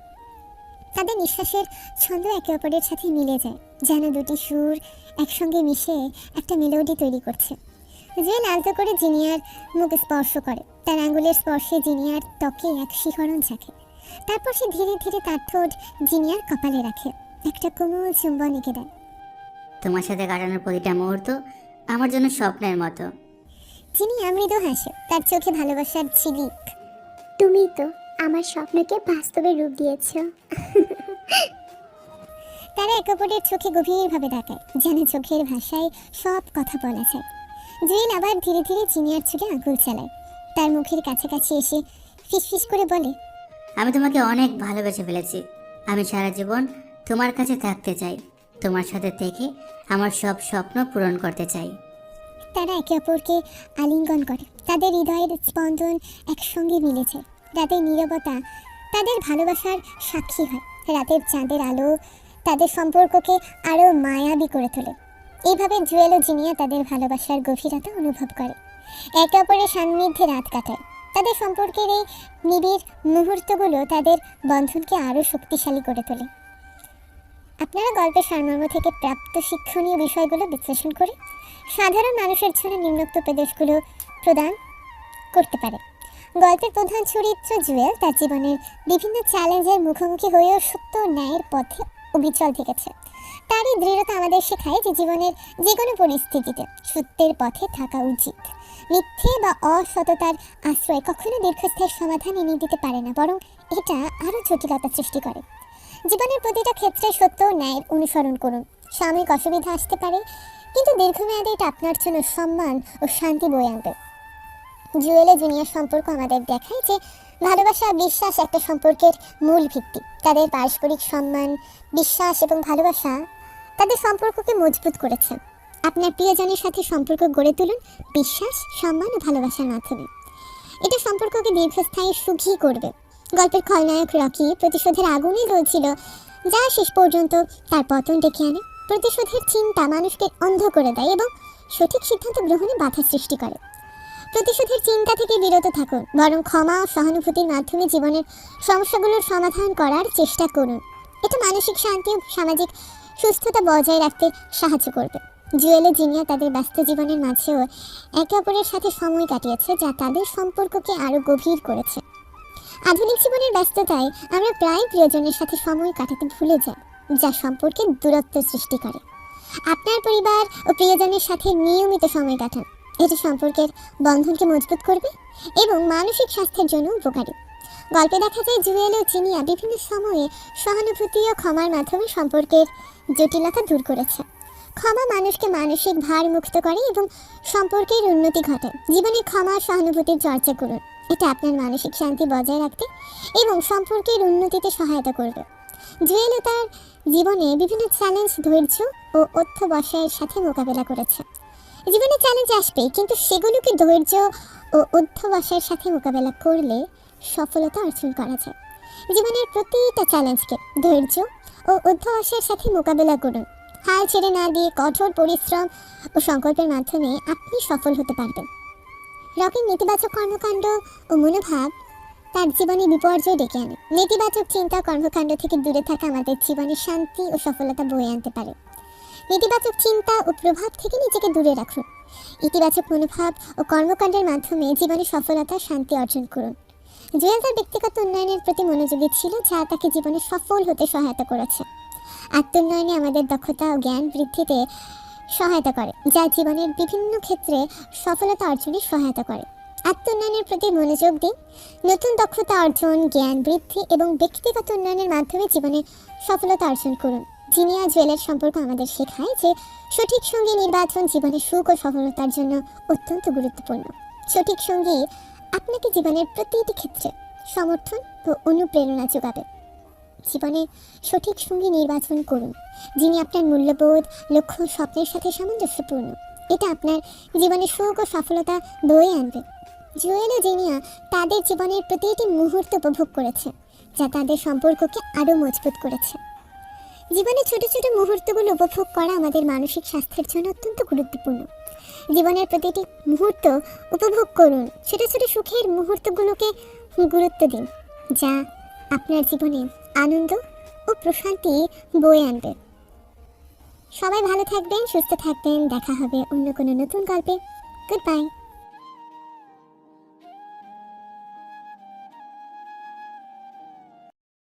তাদের নিঃশ্বাসের ছন্দ একে অপরের সাথে মিলে যায়, যেন দুটি সুর একসঙ্গে মিশে একটা মেলোডি তৈরি করছে। জুয়েল আলতো করে জিনিয়ার মুখ স্পর্শ করে। তার আঙ্গুলের স্পর্শে জিনিয়ার ত্বকে এক শিহরণ জাগে। তারপর সে ধীরে ধীরে তার ঠোঁট জিনিয়ার কপালে রাখে, একটা কোমল চুম্বন এঁকে দেয়। তোমার সাথে কাটানোর প্রতিটা মুহূর্ত আমার জন্য স্বপ্নের মতো। জিনিয়া মৃদু হাসে, তার চোখে ভালোবাসার ঝিলিক। তুমি তো আমার স্বপ্নকে বাস্তবে রূপ দিয়েছ। তারা একে অপরের চোখে গভীরভাবে তাকায়, যেন চোখের ভাষায় সব কথা বলা যায়। জুয়েল আবার ধীরে ধীরে জিনিয়ার চুলে আঙুল চালায়, তার মুখের কাছাকাছি এসে ফিসফিস করে বলে, আমি তোমাকে অনেক ভালোবেসে ফেলেছি। আমি সারা জীবন তোমার কাছে থাকতে চাই। তোমার সাথে থেকে আমার সব স্বপ্ন পূরণ করতে চাই। তারা একে অপরকে আলিঙ্গন করে, তাদের হৃদয়ের স্পন্দন একসঙ্গে মিলে যায়। রাতের নীরবতা তাদের ভালোবাসার সাক্ষী হয়। রাতের চাঁদের আলো তাদের সম্পর্ককে আরও মায়াবী করে তোলে। এইভাবে জুয়েল ও জিনিয়া তাদের ভালোবাসার গভীরতা অনুভব করে, একে অপরের সান্নিধ্যে রাত কাটায়। তাদের সম্পর্কের এই নিবিড় মুহূর্তগুলো তাদের বন্ধনকে আরও শক্তিশালী করে তোলে। আপনারা গল্পের সারমর্ম থেকে প্রাপ্ত শিক্ষণীয় বিষয়গুলো বিশ্লেষণ করে সাধারণ মানুষের জন্য নিম্নোক্ত উপদেশগুলো প্রদান করতে পারে। গল্পের প্রধান চরিত্র জুয়েল তার জীবনের বিভিন্ন চ্যালেঞ্জের মুখোমুখি হয়েও সত্য ও ন্যায়ের পথে অবিচল থেকেছে। তার এই দৃঢ়তা আমাদের শেখায় যে জীবনের যে কোনো পরিস্থিতিতে সত্যের পথে থাকা উচিত। মিথ্যে বা অসততার আশ্রয় কখনো দীর্ঘস্থায়ী সমাধান এনে দিতে পারে না, বরং এটা আরও জটিলতা সৃষ্টি করে। জীবনের প্রতিটা ক্ষেত্রে সত্য ও ন্যায়ের অনুসরণ করুন। সাময়িক অসুবিধা আসতে পারে, কিন্তু দীর্ঘমেয়াদে এটা আপনার জন্য সম্মান ও শান্তি বয়ে আনবে। জুয়েল ও জুনিয়ার সম্পর্ক আমাদের দেখায় যে ভালোবাসা আর বিশ্বাস একটা সম্পর্কের মূল ভিত্তি। তাদের পারস্পরিক সম্মান, বিশ্বাস এবং ভালোবাসা তাদের সম্পর্ককে মজবুত করেছে। আপনার প্রিয়জনের সাথে সম্পর্ক গড়ে তুলুন বিশ্বাস, সম্মান ও ভালোবাসার মাধ্যমে। এটা সম্পর্ককে দীর্ঘস্থায়ী সুখী করবে। গল্পের খলনায়ক রকি প্রতিশোধের আগুনে জ্বলছিল, যা শেষ পর্যন্ত তার পতন ডেকে আনে। প্রতিশোধের চিন্তা মানুষকে অন্ধ করে দেয় এবং সঠিক সিদ্ধান্ত গ্রহণে বাধা সৃষ্টি করে। প্রতিশোধের চিন্তা থেকে বিরত থাকুন, বরং ক্ষমা ও সহানুভূতির মাধ্যমে জীবনের সমস্যাগুলোর সমাধান করার চেষ্টা করুন। এটা মানসিক শান্তি ও সামাজিক সুস্থতা বজায় রাখতে সাহায্য করবে। জুয়েল ও জিনিয়া তাদের ব্যস্ত জীবনের মাঝেও একে অপরের সাথে সময় কাটিয়েছে, যা তাদের সম্পর্ককে আরও গভীর করেছে। আধুনিক জীবনের ব্যস্ততায় আমরা প্রায় প্রিয়জনের সাথে সময় কাটাতে ভুলে যাই, যা সম্পর্কে দূরত্ব সৃষ্টি করে। আপনার পরিবার ও প্রিয়জনের সাথে নিয়মিত সময় কাটান, এটি সম্পর্কের বন্ধনকে মজবুত করবে এবং মানসিক স্বাস্থ্যের জন্য উপকারী। গল্পে দেখা যায় জুয়েল ও জিনিয়া বিভিন্ন সময়ে সহানুভূতি ও ক্ষমার মাধ্যমে সম্পর্কের জটিলতা দূর করেছে। ক্ষমা মানুষকে মানসিক ভার মুক্ত করে এবং সম্পর্কের উন্নতি ঘটায়। জীবনে ক্ষমা ও সহানুভূতির চর্চা করুন, এটা আপনার মানসিক শান্তি বজায় রাখতে এবং সম্পর্কের উন্নতিতে সহায়তা করবে। জুয়েল তার জীবনে বিভিন্ন চ্যালেঞ্জ ধৈর্য ও অধ্যবসায়ের সাথে মোকাবেলা করেছে। জীবনে চ্যালেঞ্জ আসবে, কিন্তু সেগুলোকে ধৈর্য ও অধ্যবসায়ের সাথে মোকাবেলা করলে সফলতা অর্জন করা যায়। জীবনের প্রতিটা চ্যালেঞ্জকে ধৈর্য ও অধ্যবসায়ের সাথে মোকাবেলা করুন। হাল ছেড়ে না দিয়ে কঠোর পরিশ্রম ও সংকল্পের মাধ্যমে আপনি সফল হতে পারবেন। রকির নেতিবাচক কর্মকাণ্ড ও মনোভাব তার জীবনে বিপর্যয় ডেকে আনে। নেতিবাচক চিন্তা কর্মকাণ্ড থেকে দূরে থাকা আমাদের জীবনে শান্তি ও সফলতা বয়ে আনতে পারে। নেতিবাচক চিন্তা ও প্রভাব থেকে নিজেকে দূরে রাখুন। ইতিবাচক মনোভাব ও কর্মকাণ্ডের মাধ্যমে জীবনে সফলতা শান্তি অর্জন করুন। জুয়েল তার ব্যক্তিগত উন্নয়নের প্রতি মনোযোগী ছিল, যা তাকে জীবনে সফল হতে সহায়তা করেছে। আত্মোন্নয়নে আমাদের দক্ষতা ও জ্ঞান বৃদ্ধিতে সহায়তা করে, যা জীবনের বিভিন্ন ক্ষেত্রে সফলতা অর্জনে সহায়তা করে। আত্মোন্নয়নের প্রতি মনোযোগ দিন। নতুন দক্ষতা অর্জন, জ্ঞান বৃদ্ধি এবং ব্যক্তিগত উন্নয়নের মাধ্যমে জীবনে সফলতা অর্জন করুন। জিনিয়া জুয়েলের সম্পর্ক আমাদের শেখায় যে সঠিক সঙ্গী নির্বাচন জীবনে সুখ ও সফলতার জন্য অত্যন্ত গুরুত্বপূর্ণ। সঠিক সঙ্গী আপনাকে জীবনের প্রতিটি ক্ষেত্রে সমর্থন ও অনুপ্রেরণা যোগাবে। জীবনে সঠিক সঙ্গী নির্বাচন করুন, যিনি আপনার মূল্যবোধ, লক্ষ্য, স্বপ্নের সাথে সামঞ্জস্যপূর্ণ। এটা আপনার জীবনে সুখ ও সফলতা বয়ে আনবে। জুয়েল ও জিনিয়া তাদের জীবনের প্রতিটি মুহূর্ত উপভোগ করেছে, যা তাদের সম্পর্ককে আরও মজবুত করেছে। জীবনে ছোট ছোট মুহূর্তগুলো উপভোগ করা আমাদের মানসিক স্বাস্থ্যের জন্য অত্যন্ত গুরুত্বপূর্ণ। জীবনের প্রতিটি মুহূর্ত উপভোগ করুন। ছোট ছোট সুখের মুহূর্তগুলোকে গুরুত্ব দিন, যা আপনার জীবনে আনন্দ ও প্রশান্তি বয়ে আনবে। সবাই ভালো থাকবেন, সুস্থ থাকবেন। দেখা হবে অন্য কোনো নতুন গল্পে। Good bye.